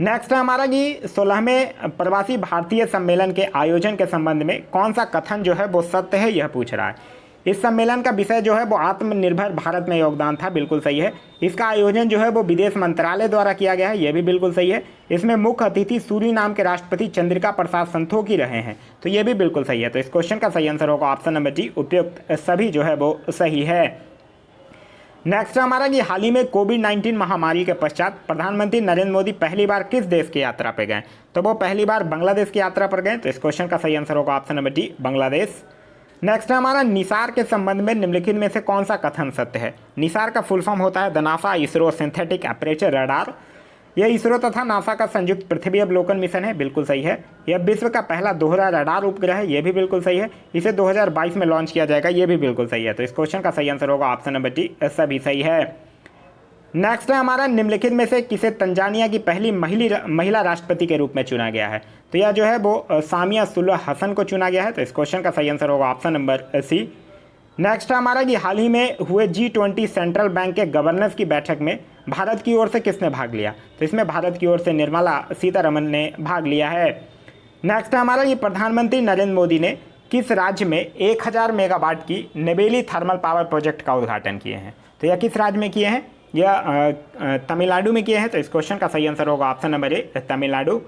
Speaker 1: नेक्स्ट है हमारा कि 16वें प्रवासी भारतीय सम्मेलन के आयोजन के संबंध में कौन सा कथन जो है वो सत्य है, यह पूछ रहा है। इस सम्मेलन का विषय जो है वो आत्मनिर्भर भारत में योगदान था, बिल्कुल सही है। इसका आयोजन जो है वो विदेश मंत्रालय द्वारा किया गया है, यह भी बिल्कुल सही है। इसमें मुख्य अतिथि सूरीनाम के राष्ट्रपति चंद्रिका प्रसाद संतोखी रहे हैं, तो ये भी बिल्कुल सही है। तो इस क्वेश्चन का सही आंसर होगा ऑप्शन नंबर डी, उपयुक्त सभी जो है वो सही है। नेक्स्ट हमारा कि हाल ही में कोविड-19 महामारी के पश्चात प्रधानमंत्री नरेंद्र मोदी पहली बार किस देश की यात्रा पर गए? तो वो पहली बार बांग्लादेश की यात्रा पर गए। तो इस क्वेश्चन का सही आंसर होगा option number D, Bangladesh. Next हमारा निसार के संबंध में निम्नलिखित में से कौन सा कथन सत्य है? निसार का फुल फॉर्म होता है the NASA ISRO synthetic aperture radar. यह इसरो तथा नासा का संयुक्त पृथ्वी अवलोकन मिशन है, बिल्कुल सही है। यह विश्व का पहला दोहरा रडार उपग्रह है, यह भी बिल्कुल सही है। इसे 2022 में लॉन्च किया जाएगा, यह भी बिल्कुल सही है। तो इस क्वेश्चन का सही आंसर होगा ऑप्शन नंबर डी, सभी सही है। नेक्स्ट है हमारा निम्नलिखित में से किसे तंजानिया की पहली महिला राष्ट्रपति के रूप में चुना गया है? तो यह जो है वो सामिया सुलह हसन को चुना गया है। तो इस क्वेश्चन का सही आंसर होगा ऑप्शन नंबर सी। नेक्स्ट है हमारा कि हाल ही में हुए G20 सेंट्रल बैंक के गवर्नर्स की बैठक में भारत की ओर से किसने भाग लिया? तो इसमें भारत की ओर से निर्मला सीतारमन ने भाग लिया है। नेक्स्ट है हमारा कि प्रधानमंत्री नरेंद्र मोदी ने किस राज्य में 1000 मेगावाट की नवेली थर्मल पावर प्रोजेक्ट का उद्घाटन किए हैं? तो यह किस राज्य में किए हैं? यह तमिलनाडु में किए हैं। तो इस क्वेश्चन का सही आंसर होगा ऑप्शन नंबर ए, तमिलनाडु।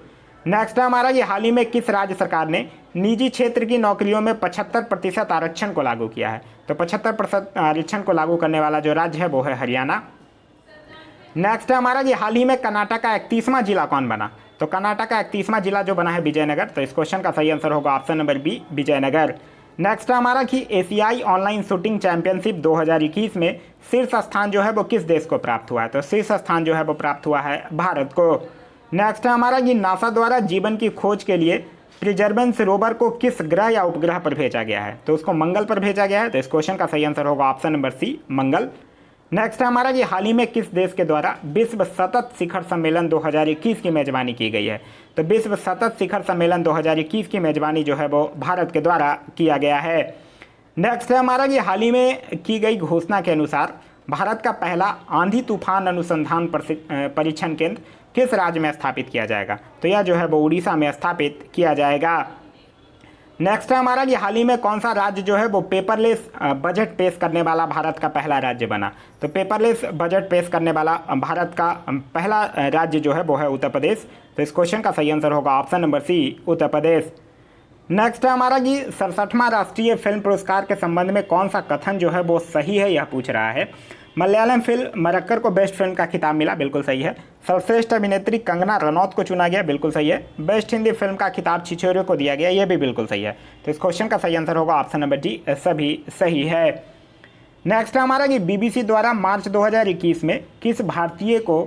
Speaker 1: नेक्स्ट है हमारा कि हाल ही में किस राज्य सरकार ने निजी क्षेत्र की नौकरियों में 75% आरक्षण को लागू किया है? तो 75% आरक्षण को लागू करने वाला जो राज्य है वो है हरियाणा। नेक्स्ट है हमारा कि हाल ही में कर्नाटक का 31वां जिला कौन बना? तो कर्नाटक का 31वां जिला जो बना है विजयनगर। तो इस क्वेश्चन का सही आंसर होगा option number B, Vijayanagar. Next है हमारा कि एशियाई ऑनलाइन शूटिंग चैंपियनशिप 2021 में शीर्ष स्थान जो है वो किस देश को प्राप्त हुआ है? तो शीर्ष स्थान जो है वो प्राप्त हुआ है भारत को। नेक्स्ट है हमारा कि नासा द्वारा जीवन की खोज के लिए प्रिजर्वेंस रोवर को किस ग्रह या उपग्रह पर भेजा गया है? तो उसको मंगल पर भेजा गया है। तो इस क्वेश्चन का सही आंसर होगा ऑप्शन नंबर सी, मंगल। नेक्स्ट है हमारा कि हाल ही में किस देश के द्वारा विश्व सतत शिखर सम्मेलन 2021 की मेजबानी की गई है? तो विश्व सतत शिखर सम्मेलन 2021 की मेजबानी जो है वो भारत के द्वारा किया गया है। नेक्स्ट है हमारा कि हाल ही में की गई घोषणा के अनुसार भारत का पहला आंधी तूफान अनुसंधान परीक्षण केंद्र किस राज्य में स्थापित किया जाएगा? तो यह जो है वो उड़ीसा में स्थापित किया जाएगा। नेक्स्ट है हमारा कि हाल ही में कौन सा राज्य जो है वो पेपरलेस बजट पेश करने वाला भारत का पहला राज्य बना? तो पेपरलेस बजट पेश करने वाला भारत का पहला राज्य जो है वो है उत्तर प्रदेश। तो इस क्वेश्चन का सही आंसर होगा ऑप्शन नंबर सी, उत्तर प्रदेश। नेक्स्ट है हमारा कि 67वां राष्ट्रीय फिल्म पुरस्कार के संबंध में कौन सा कथन जो है वो सही है, यह पूछ रहा है। मलयालम फिल्म मरक्कर को बेस्ट फिल्म का खिताब मिला, बिल्कुल सही है। सर्वश्रेष्ठ अभिनेत्री कंगना रनौत को चुना गया, बिल्कुल सही है। बेस्ट हिंदी फिल्म का खिताब छिछोरे को दिया गया, यह भी बिल्कुल सही है। तो इस क्वेश्चन का सही आंसर होगा ऑप्शन नंबर डी, सभी सही है। नेक्स्ट है हमारा कि बीबीसी द्वारा मार्च 2021 में किस भारतीय को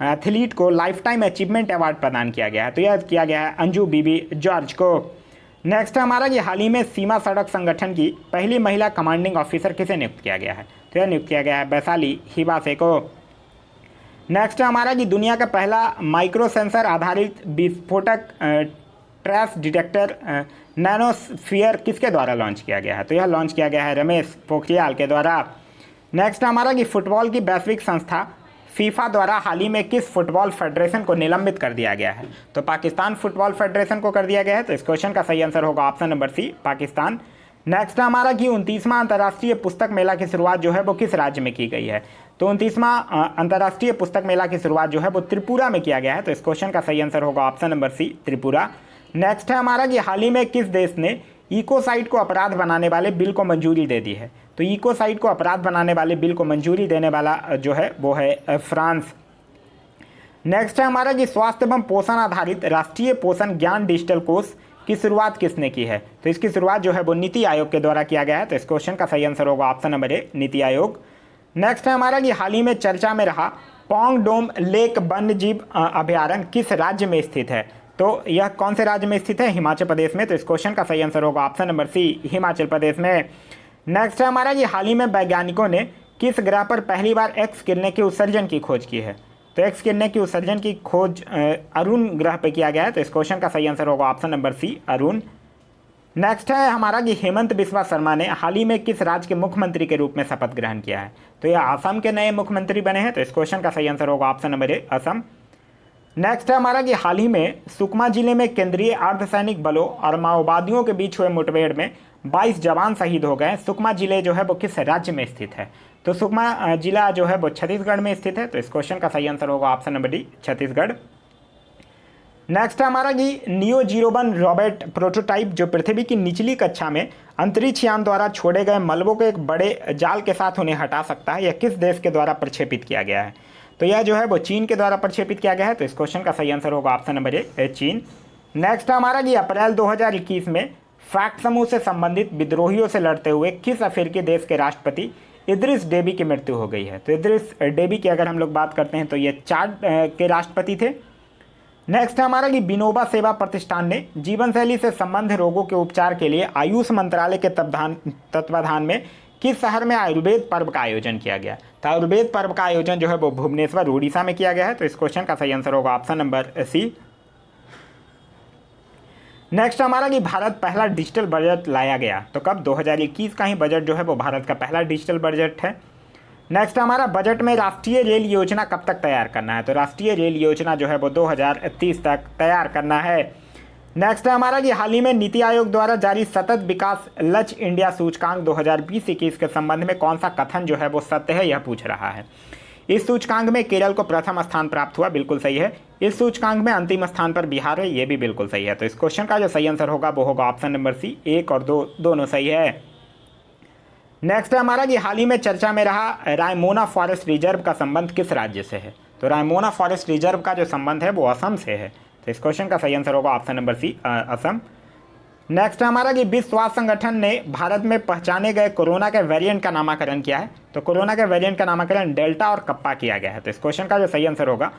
Speaker 1: एथलीट को लाइफ टाइम अचीवमेंट अवार्ड प्रदान किया गया है? तो यह किया गया है अंजू बीबी जॉर्ज को। नेक्स्ट है हमारा कि हाल ही में सीमा सड़क संगठन की पहली महिला कमांडिंग ऑफिसर किसे नियुक्त किया गया है? तो यह नियुक्त किया गया है वैशाली हिबासे को। नेक्स्ट है हमारा कि दुनिया का पहला माइक्रो सेंसर आधारित विस्फोटक ट्रैश डिटेक्टर नैनोस्फीयर किसके द्वारा लॉन्च किया गया है? तो यह लॉन्च किया गया है रमेश पोखरियाल के द्वारा। नेक्स्ट हमारा कि फुटबॉल की वैश्विक संस्था फीफा द्वारा हाल ही में किस फुटबॉल फेडरेशन को निलंबित कर दिया गया है? तो पाकिस्तान फुटबॉल फेडरेशन को कर दिया गया है। तो इस क्वेश्चन का सही आंसर होगा option number C, Pakistan. Next हमारा कि 29वां अंतर्राष्ट्रीय पुस्तक मेला की शुरुआत जो है वो किस राज्य में की गई है? तो 29वां अंतर्राष्ट्रीय पुस्तक मेला की शुरुआत जो है वो त्रिपुरा में किया गया है। तो इस क्वेश्चन का सही आंसर होगा option number C, Tripura. Next है हमारा कि हाल ही में किस देश ने इकोसाइड को अपराध बनाने वाले बिल को मंजूरी दे दी है? तो इकोसाइड को अपराध बनाने वाले बिल को मंजूरी देने वाला जो है वो है फ्रांस। नेक्स्ट है हमारा कि स्वास्थ्य एवं पोषण आधारित राष्ट्रीय पोषण ज्ञान डिजिटल कोष की शुरुआत किसने की है? तो इसकी शुरुआत जो है वो नीति आयोग के द्वारा किया गया है। तो इस क्वेश्चन का सही आंसर होगा ऑप्शन नंबर ए, नीति आयोग। नेक्स्ट है हमारा कि हाल ही में चर्चा में रहा पोंग डोम लेक वन्यजीव अभ्यारण्य किस राज्य में स्थित है? तो यह कौन से राज्य में स्थित है? हिमाचल प्रदेश में। तो इस क्वेश्चन का सही आंसर होगा ऑप्शन नंबर सी, हिमाचल प्रदेश में। नेक्स्ट है हमारा कि हाल ही में वैज्ञानिकों ने किस ग्रह पर पहली बार एक्स किरणें के उत्सर्जन की खोज की है? तो एक्स किरणें की उत्सर्जन की खोज अरुण ग्रह पर किया गया है। तो इस क्वेश्चन का सही आंसर होगा option number C, Arun. Next है हमारा कि हेमंत बिस्वा शर्मा ने हाल ही में किस राज्य के मुख्यमंत्री के रूप में शपथ ग्रहण किया है? तो यह असम के नए मुख्यमंत्री बने हैं। तो इस क्वेश्चन का सही आंसर होगा ऑप्शन नंबर ए, असम। नेक्स्ट है हमारा कि हाल ही में सुकमा जिले में केंद्रीय अर्धसैनिक बलों और माओवादियों के बीच हुए मुठभेड़ में 22 जवान शहीद हो गए। सुकमा जिले जो है वो किस राज्य में स्थित है? तो सुकमा जिला जो है वो छत्तीसगढ़ में स्थित है। तो इस क्वेश्चन का सही आंसर होगा option number D, Chhattisgarh. Next है हमारा कि नियो 01 रॉकेट प्रोटोटाइप जो पृथ्वी की निचली कक्षा में अंतरिक्ष यान द्वारा छोड़े गए मलबों के एक बड़े जाल के साथ उन्हें हटा सकता है, यह किस देश के द्वारा प्रक्षेपित किया गया है? तो यह जो है वो चीन के द्वारा प्रक्षेपित किया गया है। तो इस क्वेश्चन का सही आंसर होगा ऑप्शन नंबर ए, चीन। नेक्स्ट है हमारा कि अप्रैल 2021 में फैक्ट समूह से संबंधित विद्रोहियों से लड़ते हुए किस अफ्रीकी देश के राष्ट्रपति इद्रिस डेबी की मृत्यु हो गई है? तो इद्रिस डेबी की अगर हम लोग बात करते हैं तो ये चाड के राष्ट्रपति थे। नेक्स्ट है हमारा कि विनोबा सेवा प्रतिष्ठान ने जीवनशैली से संबंध रोगों के उपचार के लिए आयुष मंत्रालय के तत्वाधान में किस शहर में आयुर्वेद पर्व का आयोजन किया गया? तो आयुर्वेद पर्व का आयोजन जो है वो भुवनेश्वर उड़ीसा में किया गया है। तो इस क्वेश्चन का सही आंसर होगा ऑप्शन नंबर सी। नेक्स्ट हमारा कि भारत पहला डिजिटल बजट लाया गया, तो कब? 2021 का ही बजट जो है वो भारत का पहला डिजिटल बजट है। नेक्स्ट हमारा बजट में राष्ट्रीय रेल योजना कब तक तैयार करना है? तो राष्ट्रीय रेल योजना जो है वो 2030 तक तैयार करना है। नेक्स्ट है हमारा कि हाल ही में नीति आयोग द्वारा जारी सतत विकास लक्ष्य इंडिया सूचकांक 2020-21 के संबंध में कौन सा कथन जो है वो सत्य है, यह पूछ रहा है। इस सूचकांक में केरल को प्रथम स्थान प्राप्त हुआ, बिल्कुल सही है। इस सूचकांक में अंतिम स्थान पर बिहार है, ये भी बिल्कुल सही है। तो इस क्वेश्चन का जो सही आंसर होगा वो होगा ऑप्शन नंबर सी, 1 और 2 दोनों सही है। नेक्स्ट है हमारा कि हाल ही में चर्चा में रहा रायमोना फॉरेस्ट रिजर्व का संबंध किस राज्य से है? तो रायमोना फॉरेस्ट रिजर्व का जो संबंध है वो असम से है। तो इस क्वेश्चन का सही आंसर होगा option number C, Assam. Next हमारा कि विश्व स्वास्थ्य संगठन ने भारत में पहचाने गए कोरोना के वेरिएंट का नामकरण किया है। तो कोरोना के वेरिएंट का नामकरण डेल्टा और कप्पा किया गया है। तो इस क्वेश्चन का जो सही आंसर होगा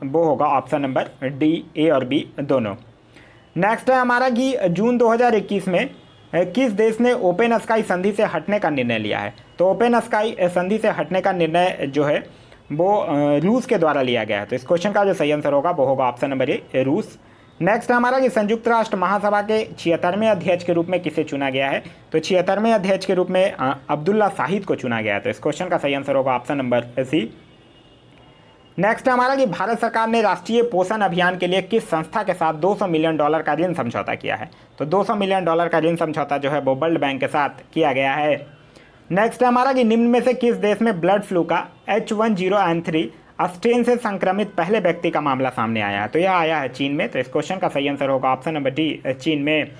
Speaker 1: वो होगा ऑप्शन नंबर डी, ए और बी दोनों। नेक्स्ट है हमारा कि जून 2021 में किस देश ने ओपन स्काई संधि से हटने का निर्णय लिया है? तो ओपन स्काई संधि से हटने का निर्णय जो है वो रूस के द्वारा लिया गया है। तो इस क्वेश्चन का जो सही आंसर होगा वो होगा ऑप्शन नंबर ए, रूस। नेक्स्ट हमारा कि संयुक्त राष्ट्र महासभा के 76वें अध्यक्ष के रूप में किसे चुना गया है? तो 76वें अध्यक्ष के रूप में अब्दुल्ला शाहिद को चुना गया है। तो इस क्वेश्चन का सही आंसर होगा ऑप्शन नंबर सी। नेक्स्ट हमारा कि भारत सरकार ने राष्ट्रीय पोषण अभियान के लिए किस संस्था के साथ $200 मिलियन का ऋण समझौता किया है? तो $200 मिलियन का ऋण समझौता जो है वो वर्ल्ड बैंक के साथ किया गया है। नेक्स्ट हमारा कि निम्न में से किस देश में बर्ड फ्लू का H1N1 स्ट्रेन से संक्रमित पहले व्यक्ति का मामला सामने आया है? तो यह आया है चीन में। तो इस क्वेश्चन का सही आंसर होगा ऑप्शन नंबर डी, चीन में।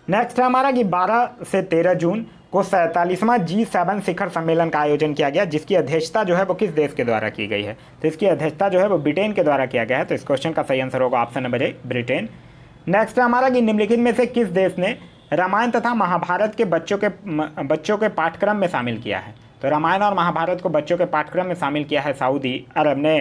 Speaker 1: नेक्स्ट हमारा कि 12 से 13 जून को 47वां G7 शिखर सम्मेलन का आयोजन किया गया, जिसकी अध्यक्षता जो है वो किस देश के द्वारा की गई है? तो इसकी अध्यक्षता जो है वो ब्रिटेन के द्वारा किया गया है। तो इस क्वेश्चन का सही आंसर होगा ऑप्शन नंबर ए, ब्रिटेन। नेक्स्ट हमारा कि निम्नलिखित में से किस देश ने रामायण तथा महाभारत के बच्चों के पाठ्यक्रम में शामिल किया है? तो रामायण और महाभारत को बच्चों के पाठ्यक्रम में शामिल किया है सऊदी अरब ने।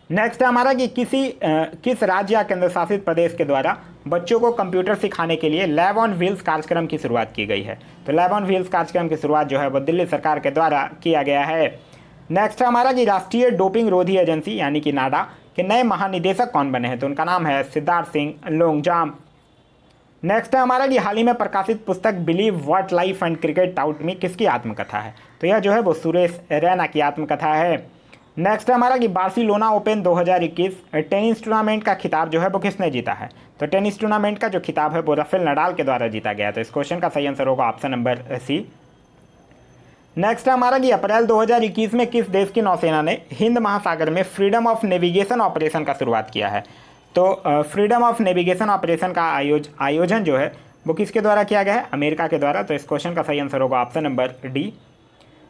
Speaker 1: नेक्स्ट हमारा कि किस राज्य या केंद्र शासित प्रदेश के द्वारा बच्चों को कंप्यूटर सिखाने के लिए लैब ऑन व्हील्स कार्यक्रम की शुरुआत की गई है? तो लैब ऑन व्हील्स कार्यक्रम की शुरुआत जो है वो दिल्ली सरकार के द्वारा किया गया है। नेक्स्ट हमारा कि राष्ट्रीय डोपिंग रोधी एजेंसी यानी कि नाडा के नए महानिदेशक कौन बने हैं? तो उनका नाम है सिद्धार्थ सिंह लोंगजाम। नेक्स्ट है हमारा कि हाल ही में प्रकाशित पुस्तक believe what life and cricket taught me किसकी आत्मकथा है? तो यह जो है वो सुरेश रैना की आत्मकथा है। नेक्स्ट है हमारा कि बार्सिलोना ओपन 2021 टेनिस टूर्नामेंट का खिताब जो है वो किसने जीता है? तो टेनिस टूर्नामेंट का जो खिताब है वो राफेल नडाल के द्वारा जीता गया। तो इस क्वेश्चन का सही आंसर होगा ऑप्शन नंबर सी। नेक्स्ट है हमारा कि अप्रैल 2021 में किस देश की नौसेना ने हिंद महासागर में फ्रीडम ऑफ नेविगेशन ऑपरेशन का शुरुआत किया है? तो फ्रीडम ऑफ नेविगेशन ऑपरेशन का आयोजन जो है वो किसके द्वारा किया गया है? अमेरिका के द्वारा। तो इस क्वेश्चन का सही आंसर होगा ऑप्शन नंबर डी।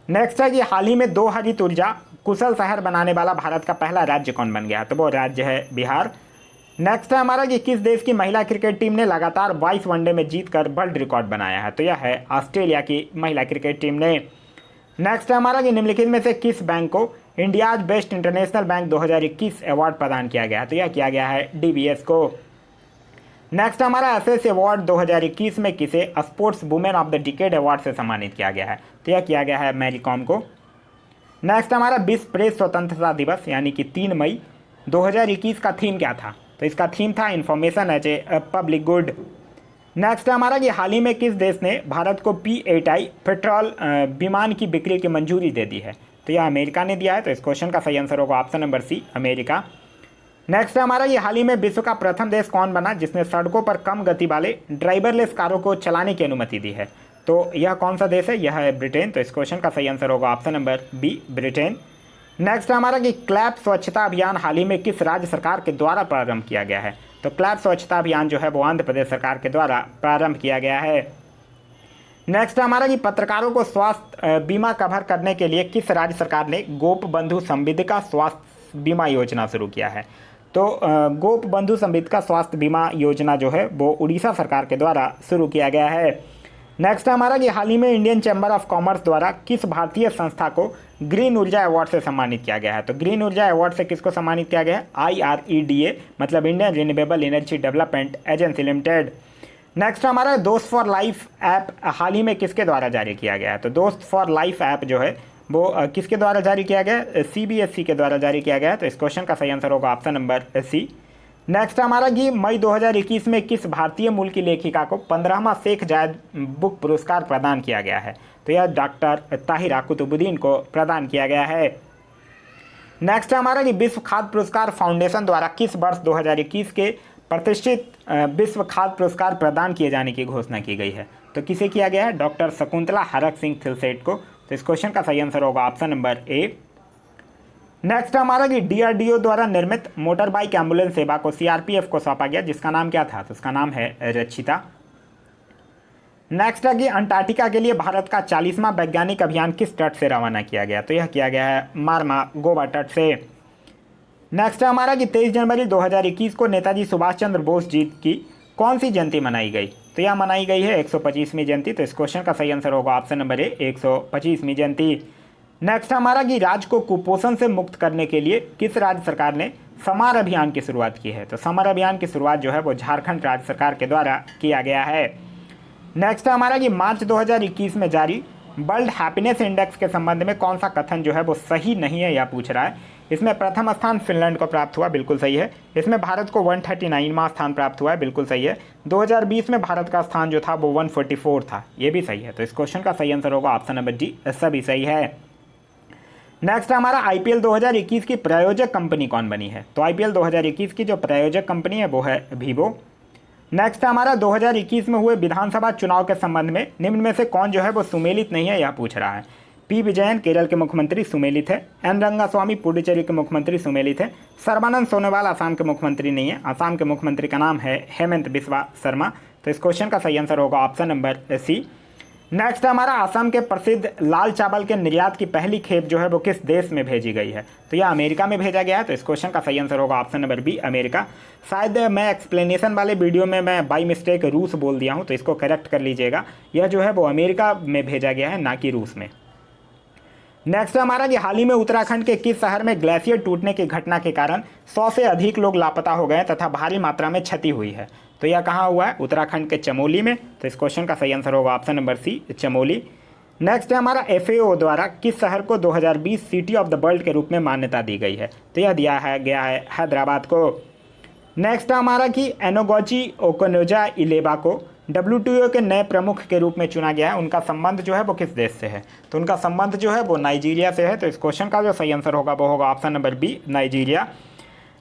Speaker 1: नेक्स्ट है कि हाल ही में 2 हरित ऊर्जा कुशल शहर बनाने वाला भारत का पहला राज्य कौन बन गया? तो वो राज्य है बिहार। नेक्स्ट है हमारा कि किस देश की महिला क्रिकेट टीम ने लगातार 22 वनडे में जीतकर वर्ल्ड रिकॉर्ड बनाया है? तो यह है ऑस्ट्रेलिया की महिला क्रिकेट टीम ने। नेक्स्ट है हमारा कि निम्नलिखित में से किस बैंक को India's best international bank 2021 award प्रदान किया गया? तो यह किया गया है DBS को। नेक्स्ट हमारा एसएस अवार्ड 2021 में किसे sports women of the decade award से सम्मानित किया गया है? तो यह किया गया है मैरी कॉम को। नेक्स्ट हमारा विश्व प्रेस स्वतंत्रता दिवस यानी कि 3 मई 2021 का थीम क्या था? तो इसका थीम था information as a public good. Next हमारा कि हाल ही में किस देश ने भारत को P8I पेट्रोल विमान की बिक्री की मंजूरी दे दी है? तो यह अमेरिका ने दिया है। तो इस क्वेश्चन का सही आंसर होगा option number C, America. Next हमारा ये हाल ही में विश्व का प्रथम देश कौन बना जिसने सड़कों पर कम गति वाले ड्राइवरलेस कारों को चलाने की अनुमति दी है? तो यह कौन सा देश है? यह है ब्रिटेन। तो इस क्वेश्चन का सही आंसर होगा option number B, Britain. Next हमारा कि क्लैप स्वच्छता अभियान हाल ही में किस राज्य सरकार के द्वारा प्रारंभ किया गया है? तो क्लैप स्वच्छता अभियान जो है वो आंध्र प्रदेश सरकार के द्वारा प्रारंभ किया गया है। नेक्स्ट हमारा कि पत्रकारों को स्वास्थ्य बीमा कवर करने के लिए किस राज्य सरकार ने गोप बंधु संविदा स्वास्थ्य बीमा योजना शुरू किया है? तो गोप बंधु संविदा स्वास्थ्य बीमा योजना जो है वो उड़ीसा सरकार के द्वारा शुरू किया गया है। नेक्स्ट हमारा कि हाल ही में इंडियन चैम्बर ऑफ कॉमर्स द्वारा किस भारतीय संस्था को ग्रीन ऊर्जा अवार्ड से सम्मानित किया गया है? तो ग्रीन ऊर्जा अवार्ड से किसको सम्मानित किया गया है? IREDA मतलब Indian renewable energy development agency limited. Next हमारा दोस्त फॉर लाइफ ऐप हाल ही में किसके द्वारा जारी किया गया है? तो दोस्त फॉर लाइफ ऐप जो है वो किसके द्वारा जारी किया गया? CBSE के द्वारा जारी किया गया है। तो इस क्वेश्चन का सही आंसर होगा ऑप्शन नंबर सी। नेक्स्ट हमारा कि मई 2021 में किस भारतीय मूल की लेखिका को 15वां शेख जायद बुक पुरस्कार प्रदान किया गया है? तो यह डॉक्टर ताहिरा कुतुबुद्दीन को प्रदान किया गया है। नेक्स्ट हमारा कि विश्व खाद्य पुरस्कार फाउंडेशन द्वारा किस वर्ष 2021 के प्रतिष्ठित विश्व खाद्य पुरस्कार प्रदान किए जाने की घोषणा की गई है? तो किसे किया गया है? डॉक्टर शकुंतला हरक सिंह थिलसेट को। तो इस क्वेश्चन का सही आंसर होगा ऑप्शन नंबर ए। नेक्स्ट हमारा कि DRDO द्वारा निर्मित मोटर बाइक एम्बुलेंस सेवा को CRPF को सौंपा गया जिसका नाम क्या था? तो उसका नाम है रक्षिता। नेक्स्ट है कि अंटार्कटिका के लिए भारत का 40वां वैज्ञानिक अभियान किस तट से रवाना किया गया? तो यह किया गया है मार्मा गोवा तट से। नेक्स्ट है हमारा कि 23 जनवरी 2021 को नेताजी सुभाष चंद्र बोस जी की कौन सी जयंती मनाई गई? तो यह मनाई गई है 125वीं जयंती। तो इस क्वेश्चन का सही आंसर होगा ऑप्शन नंबर ए, 125वीं जयंती। नेक्स्ट हमारा कि राज्य को कुपोषण से मुक्त करने के लिए किस राज्य सरकार ने समर अभियान की शुरुआत की है? तो समर अभियान की शुरुआत जो है वो झारखंड राज्य सरकार के द्वारा किया गया है। नेक्स्ट हमारा कि मार्च 2021 में जारी वर्ल्ड हैप्पीनेस इंडेक्स के संबंध में कौन सा कथन जो है वो सही नहीं है या पूछ रहा है? इसमें प्रथम स्थान फिनलैंड को प्राप्त हुआ, बिल्कुल सही है। इसमें भारत को 139वां स्थान प्राप्त हुआ है, बिल्कुल सही है। 2020 में भारत का स्थान जो था वो 144 था, ये भी सही है। तो इस क्वेश्चन का सही आंसर होगा ऑप्शन नंबर डी, सभी सही है। नेक्स्ट हमारा आईपीएल 2021 की प्रायोजक कंपनी कौन बनी है? तो आईपीएल 2021 की जो प्रायोजक कंपनी है वो है वीवो। नेक्स्ट हमारा 2021 में हुए विधानसभा चुनाव के संबंध में निम्न में से कौन जो है वो सुमेलित नहीं है, यह पूछ रहा है। पी विजयन केरल के मुख्यमंत्री सुमेलित है, एन रंगास्वामी पुडुचेरी के मुख्यमंत्री सुमेलित है, सर्बानंद सोनोवाल असम के मुख्यमंत्री नहीं है, असम के मुख्यमंत्री का नाम है हेमंत बिस्वा शर्मा। तो इस क्वेश्चन का सही आंसर होगा ऑप्शन नंबर सी। नेक्स्ट हमारा असम के प्रसिद्ध लाल चावल के निर्यात की पहली खेप जो है वो किस देश में भेजी गई है? तो यह अमेरिका में भेजा गया है। तो इस क्वेश्चन का सही आंसर होगा ऑप्शन नंबर बी, अमेरिका। शायद मैं एक्सप्लेनेशन वाले वीडियो में मैं बाई मिस्टेक रूस बोल दिया हूँ, तो इसको करेक्ट कर लीजिएगा। यह जो है वो अमेरिका में भेजा गया है, ना कि रूस में। नेक्स्ट हमारा कि हाल ही में उत्तराखंड के किस शहर में ग्लेशियर टूटने की घटना के कारण 100 से अधिक लोग लापता हो गए तथा भारी मात्रा में क्षति हुई है? तो यह कहाँ हुआ है? उत्तराखंड के चमोली में। तो इस क्वेश्चन का सही आंसर होगा option number C, Chamoli. Next है हमारा एफएओ द्वारा किस शहर को 2020 सिटी ऑफ द वर्ल्ड के रूप में मान्यता दी गई है? तो यह दिया है गया है हैदराबाद को। नेक्स्ट हमारा कि एनोगोची ओकोनोजा इलेबा को WTO के नए प्रमुख के रूप में चुना गया है, उनका संबंध जो है वो किस देश से है? तो उनका संबंध जो है वो नाइजीरिया से है। तो इस क्वेश्चन का जो सही आंसर होगा वो होगा option number B, Nigeria.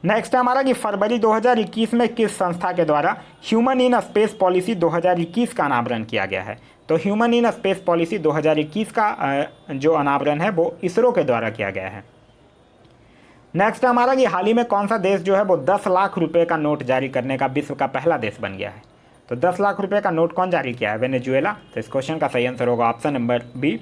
Speaker 1: Next हमारा कि फरवरी 2021 में किस संस्था के द्वारा ह्यूमन इन स्पेस पॉलिसी 2021 का अनावरण किया गया है? तो ह्यूमन इन स्पेस पॉलिसी 2021 का जो अनावरण है वो इसरो के द्वारा किया गया है। नेक्स्ट हमारा कि हाल ही में कौन सा देश जो है वो 10 लाख रुपए का नोट जारी करने का विश्व का पहला देश बन गया है? तो 10 लाख रुपए का नोट कौन जारी किया है? वेनेजुएला। तो इस क्वेश्चन का सही आंसर होगा ऑप्शन नंबर बी।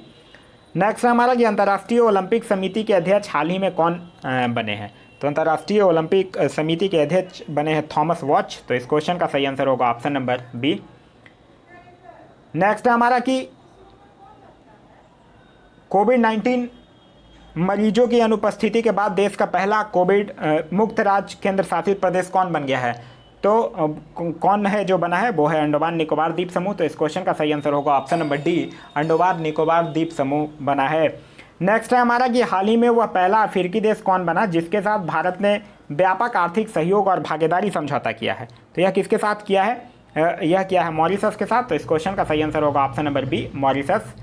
Speaker 1: नेक्स्ट हमारा कि अंतर्राष्ट्रीय ओलंपिक समिति के अध्यक्ष हाल ही में कौन बने हैं? तो अंतर्राष्ट्रीय ओलंपिक समिति के अध्यक्ष बने हैं थॉमस वॉच। तो इस क्वेश्चन का सही आंसर होगा ऑप्शन नंबर बी। नेक्स्ट हमारा कि कोविड-19 मरीजों की अनुपस्थिति के बाद देश का पहला कोविड मुक्त राज्य केंद्र शासित प्रदेश कौन बन गया है? तो कौन है जो बना है? वो है अंडमान निकोबार द्वीप समूह। तो इस क्वेश्चन का सही आंसर होगा option number D, Andaman Nicobar द्वीप समूह बना है। नेक्स्ट है हमारा कि हाल ही में वह पहला अफ्रीकी देश कौन बना जिसके साथ भारत ने व्यापक आर्थिक सहयोग और भागीदारी समझौता किया है? तो यह किसके साथ किया है? यह किया है मॉरिशस के साथ। तो इस क्वेश्चन का सही आंसर होगा option number B, Mauritius.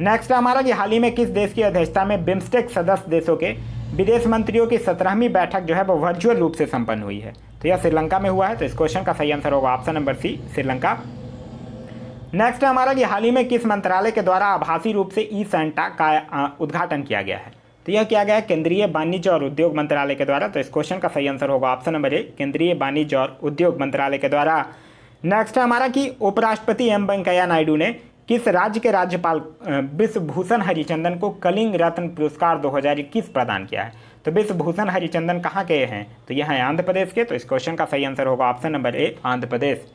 Speaker 1: Next हमारा कि हाल ही में किस देश की अध्यक्षता में बिम्स्टेक सदस्य देशों के विदेश मंत्रियों की 17वीं बैठक जो है वो वर्चुअल रूप से संपन्न हुई है? तो यह श्रीलंका में हुआ है। तो इस क्वेश्चन का सही आंसर होगा option number C, Sri Lanka. Next हमारा कि हाल ही में किस मंत्रालय के द्वारा आभासी रूप से ई सेंटा का उद्घाटन किया गया है? तो यह किया गया है केंद्रीय वाणिज्य और उद्योग मंत्रालय के द्वारा। तो इस क्वेश्चन का सही आंसर होगा ऑप्शन नंबर ए, केंद्रीय वाणिज्य और उद्योग मंत्रालय के द्वारा। नेक्स्ट हमारा कि उपराष्ट्रपति एम वेंकैया नायडू ने किस राज्य के राज्यपाल विश्वभूषण हरिचंदन को कलिंग रत्न पुरस्कार 2021 प्रदान किया है? तो विश्वभूषण हरिचंदन कहाँ के हैं? तो यह है आंध्र प्रदेश के। तो इस क्वेश्चन का सही आंसर होगा ऑप्शन नंबर ए, आंध्र प्रदेश।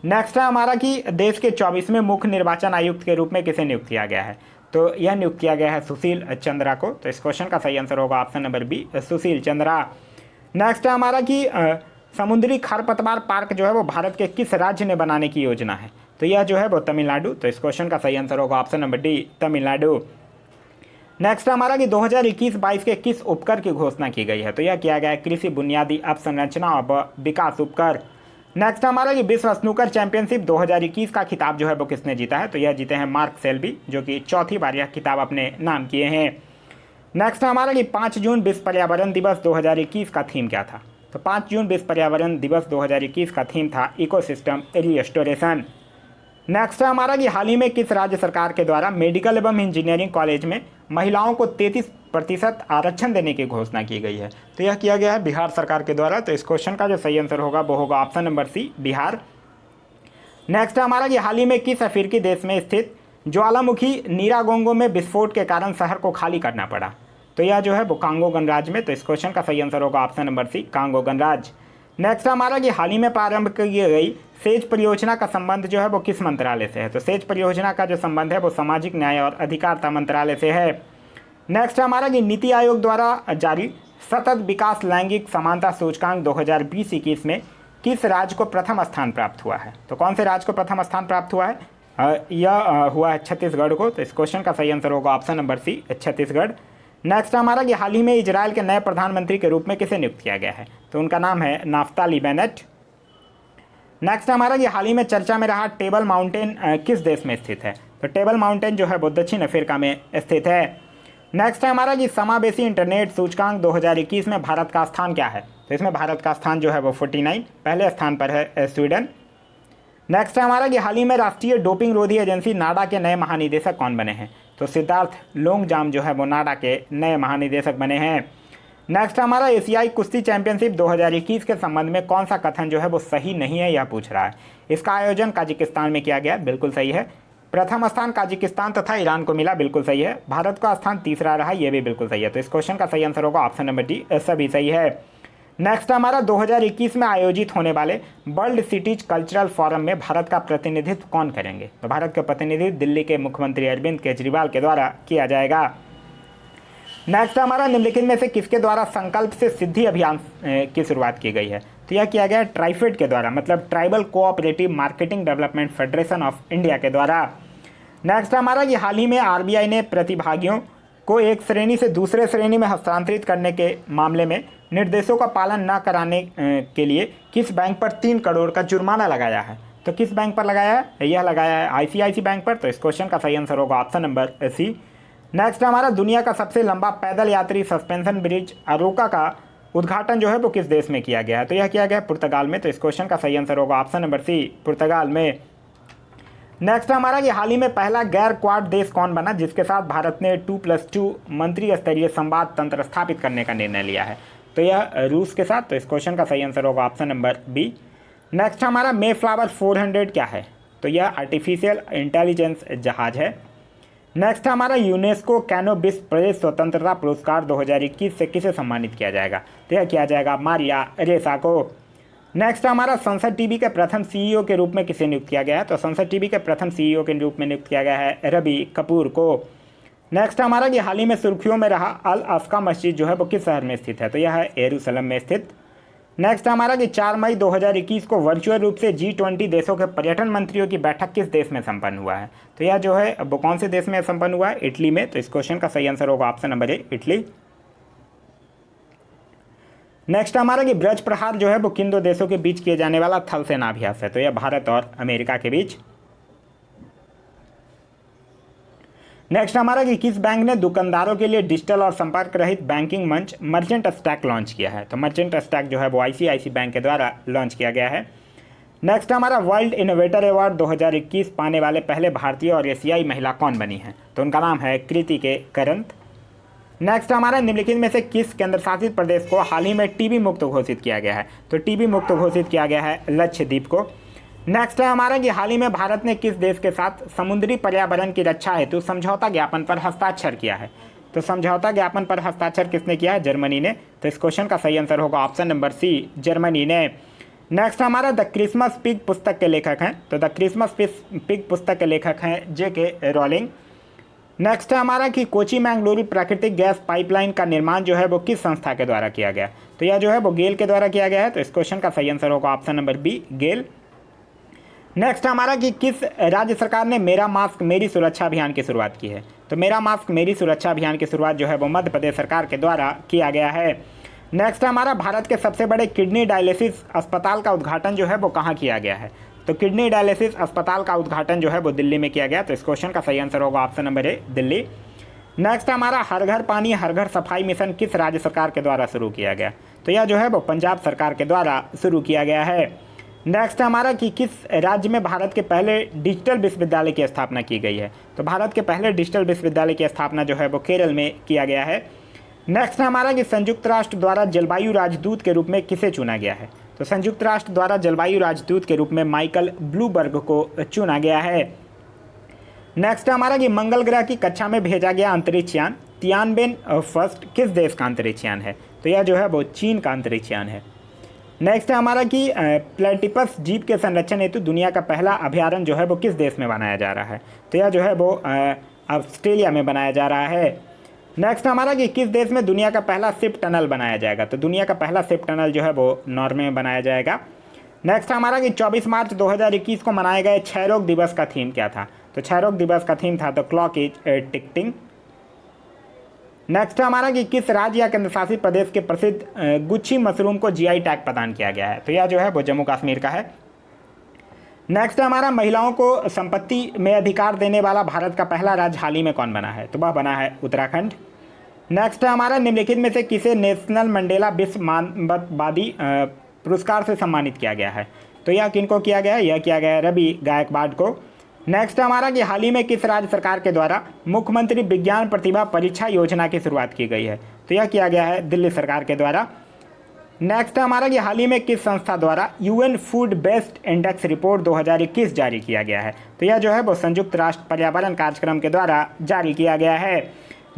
Speaker 1: नेक्स्ट है हमारा कि देश के 24वें मुख्य निर्वाचन आयुक्त के रूप में किसे नियुक्त किया गया है? तो यह नियुक्त किया गया है सुशील चंद्रा को। तो इस क्वेश्चन का सही आंसर होगा option number B, Sushil Chandra. Next है हमारा कि समुद्री खरपतवार पार्क जो है वो भारत के किस राज्य ने बनाने की योजना है? तो यह जो है वो तमिलनाडु। तो इस क्वेश्चन का सही आंसर होगा option number D, Tamil Nadu. Next हमारा कि 2021-22 के किस उपकर की घोषणा की गई है? तो यह किया गया है कृषि बुनियादी अवसंरचना और विकास उपकर। नेक्स्ट हमारा कि विश्व स्नूकर चैंपियनशिप 2021 का खिताब जो है वो किसने जीता है? तो यह जीते हैं मार्क सेल्बी, जो कि चौथी बार यह खिताब अपने नाम किए हैं। नेक्स्ट हमारा कि 5 जून विश्व पर्यावरण दिवस 2021 का थीम क्या था? तो 5 जून विश्व पर्यावरण दिवस 2021 का थीम था इकोसिस्टम रिस्टोरेशन। नेक्स्ट है हमारा कि हाल ही में किस राज्य सरकार के द्वारा मेडिकल एवं इंजीनियरिंग कॉलेज में महिलाओं को 33% आरक्षण देने की घोषणा की गई है? तो यह किया गया है बिहार सरकार के द्वारा। तो इस क्वेश्चन का जो सही आंसर होगा वो होगा option number C, Bihar. Next है हमारा कि हाल ही में किस अफ्रीकी देश में स्थित ज्वालामुखी नीरागोंगो में विस्फोट के कारण शहर को खाली करना पड़ा? तो यह जो है वो कांगो गणराज्य में। तो इस क्वेश्चन का सही आंसर होगा ऑप्शन नंबर सी, कांगो गणराज्य। नेक्स्ट हमारा कि हाल ही में प्रारंभ की गई सेज परियोजना का संबंध जो है वो किस मंत्रालय से है? तो सेज परियोजना का जो संबंध है वो सामाजिक न्याय और अधिकारिता मंत्रालय से है। नेक्स्ट हमारा कि नीति आयोग द्वारा जारी सतत विकास लैंगिक समानता सूचकांक 2020-21 में किस राज्य को प्रथम स्थान प्राप्त हुआ है? तो कौन से राज्य को प्रथम स्थान प्राप्त हुआ है? यह हुआ है छत्तीसगढ़ को। तो इस क्वेश्चन का सही आंसर होगा option number C, Chhattisgarh. Next हमारा कि हाल ही में इजराइल के नए प्रधानमंत्री के रूप में किसे नियुक्त किया गया है, तो उनका नाम है नाफ्ताली बेनेट। नेक्स्ट हमारा कि हाल ही में चर्चा में रहा टेबल माउंटेन किस देश में स्थित है, तो टेबल माउंटेन जो है वो दक्षिण अफ्रीका में स्थित है। नेक्स्ट है हमारा कि समावेशी इंटरनेट सूचकांक 2021 में भारत का स्थान क्या है, तो इसमें भारत का स्थान जो है वो 49 पहले स्थान पर है स्वीडन। नेक्स्ट है हमारा कि हाल ही में राष्ट्रीय डोपिंग रोधी एजेंसी नाडा के नए महानिदेशक कौन बने हैं, तो सिद्धार्थ लोंगजाम जो है वो नाडा के नए महानिदेशक बने हैं। नेक्स्ट हमारा एशियाई कुश्ती चैंपियनशिप 2021 के संबंध में कौन सा कथन जो है वो सही नहीं है, यह पूछ रहा है। इसका आयोजन ताजिकिस्तान में किया गया, बिल्कुल सही है। प्रथम स्थान ताजिकिस्तान तथा ईरान को मिला, बिल्कुल सही है। भारत का स्थान तीसरा रहा, यह भी बिल्कुल सही है। तो इस क्वेश्चन का सही आंसर होगा ऑप्शन नंबर डी, सभी सही है। नेक्स्ट हमारा 2021 में आयोजित होने वाले वर्ल्ड सिटीज कल्चरल फोरम में भारत का प्रतिनिधित्व कौन करेंगे, तो भारत का प्रतिनिधित्व दिल्ली के मुख्यमंत्री अरविंद केजरीवाल के द्वारा किया जाएगा। नेक्स्ट हमारा निम्नलिखित में से किसके द्वारा संकल्प से सिद्धि अभियान की शुरुआत की गई है, तो यह किया गया ट्राइफेड के द्वारा, मतलब tribal cooperative marketing development federation of India के द्वारा। नेक्स्ट हमारा कि हाल ही में आरबीआई ने प्रतिभागियों को एक श्रेणी से दूसरे श्रेणी में हस्तांतरित करने के मामले में निर्देशों का पालन न कराने के लिए किस बैंक पर 3 करोड़ का जुर्माना लगाया है, तो किस बैंक पर लगाया है, यह लगाया है आईसीआईसी बैंक पर। तो इस क्वेश्चन का सही आंसर होगा ऑप्शन नंबर सी। नेक्स्ट हमारा दुनिया का सबसे लंबा पैदल यात्री सस्पेंशन ब्रिज अरोका का उद्घाटन जो है वो किस देश में किया गया है, तो यह किया गया पुर्तगाल में। तो इस क्वेश्चन का सही आंसर होगा ऑप्शन नंबर सी, पुर्तगाल में। नेक्स्ट हमारा कि हाल ही में पहला गैर क्वाड देश कौन बना जिसके साथ भारत ने 2+2 मंत्री स्तरीय संवाद तंत्र स्थापित करने का निर्णय लिया है, तो यह रूस के साथ। तो इस क्वेश्चन का सही आंसर होगा ऑप्शन नंबर बी। नेक्स्ट हमारा मेफ्लावर 400 क्या है, तो यह आर्टिफिशियल इंटेलिजेंस जहाज है। नेक्स्ट हमारा यूनेस्को कैनोबिस प्रेस स्वतंत्रता पुरस्कार 2021 से किसे सम्मानित किया जाएगा, तो यह किया जाएगा मारिया रेसा को। नेक्स्ट हमारा संसद टीवी के प्रथम सीईओ के रूप में किसे नियुक्त किया गया है, तो संसद टीवी के प्रथम सीईओ के रूप में नियुक्त किया गया है रवि कपूर को। नेक्स्ट हमारा कि हाल ही में सुर्खियों में रहा अल अफ्का मस्जिद जो है वो किस शहर में स्थित है, तो यह है यरूशलेम में स्थित। नेक्स्ट हमारा कि 4 मई 2021 को वर्चुअल रूप से G20 देशों के पर्यटन मंत्रियों की बैठक किस देश में संपन्न हुआ है, तो यह जो है वो कौन से देश में संपन्न हुआ है, इटली में। तो इस क्वेश्चन का सही आंसर होगा ऑप्शन नंबर ए, इटली। नेक्स्ट हमारा कि ब्रज प्रहार जो है वो किन 2 देशों के बीच किए जाने वाला थल सेनाभ्यास है, तो यह भारत और अमेरिका के बीच। नेक्स्ट हमारा कि किस बैंक ने दुकानदारों के लिए डिजिटल और संपर्क रहित बैंकिंग मंच मर्चेंट स्टैक लॉन्च किया है, तो मर्चेंट स्टैक जो है वो आईसीआईसी बैंक के द्वारा लॉन्च किया गया है। नेक्स्ट हमारा वर्ल्ड इनोवेटर अवार्ड 2021 पाने वाले पहले भारतीय और एशियाई महिला कौन बनी है, तो उनका नाम है कृति के करंत। नेक्स्ट हमारा निम्नलिखित में से किस केंद्र शासित प्रदेश को हाल ही में टीबी मुक्त घोषित किया गया है, तो टीबी मुक्त घोषित किया गया है लक्षद्वीप को। नेक्स्ट है हमारा कि हाल ही में भारत ने किस देश के साथ समुद्री पर्यावरण की रक्षा हेतु समझौता ज्ञापन पर हस्ताक्षर किया है, तो समझौता ज्ञापन पर हस्ताक्षर किसने किया है, जर्मनी ने। तो इस क्वेश्चन का सही आंसर होगा ऑप्शन नंबर सी, जर्मनी ने। नेक्स्ट हमारा द क्रिसमस पिग पुस्तक के लेखक हैं, तो द क्रिसमस पिग पुस्तक के लेखक हैं जेके रॉलिंग। नेक्स्ट है हमारा कि कोची मैंगलोरी प्राकृतिक गैस पाइपलाइन का निर्माण जो है वो किस संस्था के द्वारा किया गया, तो यह जो है वो गेल के द्वारा किया गया है। तो इस क्वेश्चन का सही आंसर होगा ऑप्शन नंबर बी, गेल। नेक्स्ट हमारा कि किस राज्य सरकार ने मेरा मास्क मेरी सुरक्षा अभियान की शुरुआत की है, तो मेरा मास्क मेरी सुरक्षा अभियान की शुरुआत जो है वो मध्य प्रदेश सरकार के द्वारा किया गया है। नेक्स्ट हमारा भारत के सबसे बड़े किडनी डायलिसिस अस्पताल का उद्घाटन जो है वो कहाँ किया गया है, तो किडनी डायलिसिस अस्पताल का उद्घाटन जो है वो दिल्ली में किया गया। तो इस क्वेश्चन का सही आंसर होगा ऑप्शन नंबर ए, दिल्ली। नेक्स्ट हमारा हर घर पानी हर घर सफाई मिशन किस राज्य सरकार के द्वारा शुरू किया गया, तो यह जो है वो पंजाब सरकार के द्वारा शुरू किया गया है। नेक्स्ट हमारा कि किस राज्य में भारत के पहले डिजिटल विश्वविद्यालय की स्थापना की गई है, तो भारत के पहले डिजिटल विश्वविद्यालय की स्थापना जो है वो केरल में किया गया है। नेक्स्ट हमारा कि संयुक्त राष्ट्र द्वारा जलवायु राजदूत के रूप में किसे चुना गया है, तो संयुक्त राष्ट्र द्वारा जलवायु राजदूत के रूप में माइकल ब्लूबर्ग को चुना गया है। नेक्स्ट हमारा कि मंगल ग्रह की कक्षा में भेजा गया अंतरिक्ष यान तियानबेन फर्स्ट किस देश का अंतरिक्ष यान है, तो यह जो है वो चीन का अंतरिक्ष यान है। नेक्स्ट है हमारा कि प्लेटिपस जीव के संरक्षण हेतु दुनिया का पहला अभ्यारण्य जो है वो किस देश में बनाया जा रहा है, तो यह जो है वो ऑस्ट्रेलिया में बनाया जा रहा है। नेक्स्ट हमारा कि किस देश में दुनिया का पहला शिप टनल बनाया जाएगा, तो दुनिया का पहला शिप टनल जो है वो नॉर्वे में बनाया जाएगा। नेक्स्ट हमारा कि 24 मार्च 2021 को मनाए गए क्षय रोग दिवस का थीम क्या था, तो क्षय रोग दिवस का थीम था the clock is ticketing. Next है हमारा कि किस राज्य या केंद्र शासित प्रदेश के प्रसिद्ध गुच्छी मशरूम को जीआई टैग प्रदान किया गया है, तो यह जो है वो जम्मू कश्मीर का है। नेक्स्ट है हमारा महिलाओं को संपत्ति में अधिकार देने वाला भारत का पहला राज्य हाल ही में कौन बना है, तो वह बना है उत्तराखंड। नेक्स्ट है हमारा निम्नलिखित में से किसे नेशनल मंडेला विश्व मानवतावादी पुरस्कार से सम्मानित किया गया है, तो यह किनको किया गया है, यह किया गया है रवि गायकवाड को। नेक्स्ट है हमारा कि हाल ही में किस राज्य सरकार के द्वारा मुख्यमंत्री विज्ञान प्रतिभा परीक्षा योजना की शुरुआत की गई है, तो यह किया गया है दिल्ली सरकार के द्वारा। नेक्स्ट है हमारा कि हाल ही में किस संस्था द्वारा UN food based index report 2021 जारी किया गया है, तो यह जो है वो संयुक्त राष्ट्र पर्यावरण कार्यक्रम के द्वारा जारी किया गया है।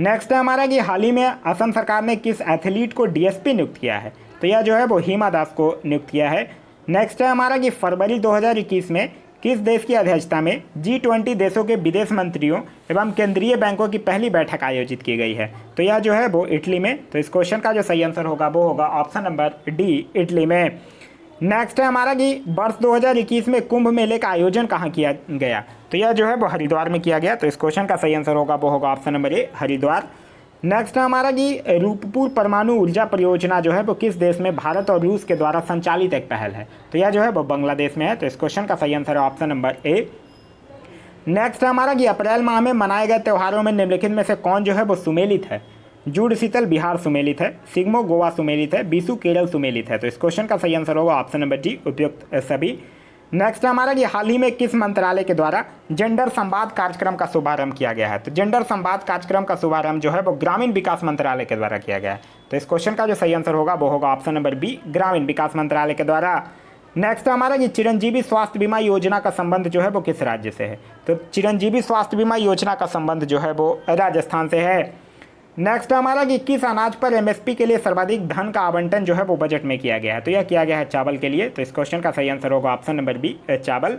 Speaker 1: नेक्स्ट है हमारा कि हाल ही में असम सरकार ने किस एथलीट को डीएसपी नियुक्त किया है, तो यह जो है वो हिमा दास को नियुक्त किया है। नेक्स्ट है हमारा कि फरवरी 2021 में किस देश की अध्यक्षता में G20 देशों के विदेश मंत्रियों एवं केंद्रीय बैंकों की पहली बैठक आयोजित की गई है, तो यह जो है वो इटली में। तो इस क्वेश्चन का जो सही आंसर होगा वो होगा ऑप्शन नंबर डी, इटली में। नेक्स्ट है हमारा कि वर्ष 2021 में कुंभ मेले का आयोजन कहाँ किया गया, तो यह जो है वो हरिद्वार में किया गया। तो इस क्वेश्चन का सही आंसर होगा वो होगा ऑप्शन नंबर ए, हरिद्वार। नेक्स्ट है हमारा कि रूपपुर परमाणु ऊर्जा परियोजना जो है वो किस देश में भारत और रूस के द्वारा संचालित एक पहल है, तो यह जो है वो बांग्लादेश में है। तो इस क्वेश्चन का सही आंसर है ऑप्शन नंबर ए। नेक्स्ट है हमारा कि अप्रैल माह में मनाए गए त्योहारों में निम्नलिखित में से कौन जो है वो सुमेलित है। जुड़ शीतल बिहार सुमेलित है, सिग्मो गोवा सुमेलित है, बीसू केरल सुमेलित है। तो इस क्वेश्चन का सही आंसर होगा ऑप्शन नंबर डी, उपयुक्त सभी। नेक्स्ट हमारा कि हाल ही में किस मंत्रालय के द्वारा जेंडर संवाद कार्यक्रम का शुभारंभ किया गया है, तो जेंडर संवाद कार्यक्रम का शुभारंभ जो है वो ग्रामीण विकास मंत्रालय के द्वारा किया गया है। तो इस क्वेश्चन का जो सही आंसर होगा वो होगा ऑप्शन नंबर बी, ग्रामीण विकास मंत्रालय के द्वारा। नेक्स्ट हमारा कि चिरंजीवी स्वास्थ्य बीमा योजना का संबंध जो है वो किस राज्य से है, तो चिरंजीवी स्वास्थ्य बीमा योजना का संबंध जो है वो राजस्थान से है। नेक्स्ट हमारा कि किस अनाज पर एमएसपी के लिए सर्वाधिक धन का आवंटन जो है वो बजट में किया गया है, तो यह किया गया है चावल के लिए। तो इस क्वेश्चन का सही आंसर होगा ऑप्शन नंबर बी, चावल।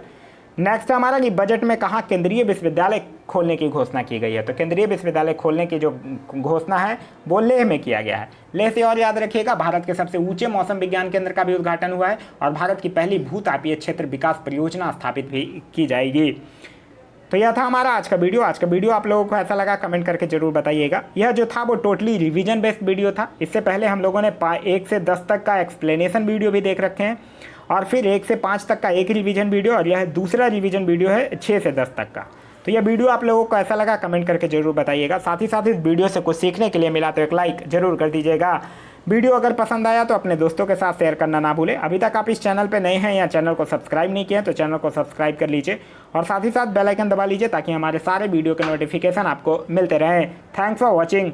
Speaker 1: नेक्स्ट हमारा कि बजट में कहाँ केंद्रीय विश्वविद्यालय खोलने की घोषणा की गई है, तो केंद्रीय विश्वविद्यालय खोलने की जो घोषणा है वो लेह में किया गया है। लेह से और याद रखिएगा भारत के सबसे ऊंचे मौसम विज्ञान केंद्र का भी उद्घाटन हुआ है और भारत की पहली भूतापीय क्षेत्र विकास परियोजना स्थापित भी की जाएगी। तो यह था हमारा आज का वीडियो। आज का वीडियो आप लोगों को ऐसा लगा कमेंट करके जरूर बताइएगा। यह जो था वो टोटली रिवीजन बेस्ड वीडियो था। इससे पहले हम लोगों ने 1 से 10 तक का एक्सप्लेनेशन वीडियो भी देख रखे हैं और फिर 1 से 5 तक का एक रिवीजन वीडियो और यह दूसरा रिवीजन वीडियो है 6 से 10 तक का। तो यह वीडियो आप लोगों को ऐसा लगा कमेंट करके जरूर बताइएगा। साथ ही साथ इस वीडियो से कुछ सीखने के लिए मिला तो एक लाइक जरूर कर दीजिएगा। वीडियो अगर पसंद आया तो अपने दोस्तों के साथ शेयर करना ना भूलें। अभी तक आप इस चैनल पे नए हैं या चैनल को सब्सक्राइब नहीं किए तो चैनल को सब्सक्राइब कर लीजिए और साथ ही साथ बेल आइकन दबा लीजिए ताकि हमारे सारे वीडियो के नोटिफिकेशन आपको मिलते रहें। Thanks for watching.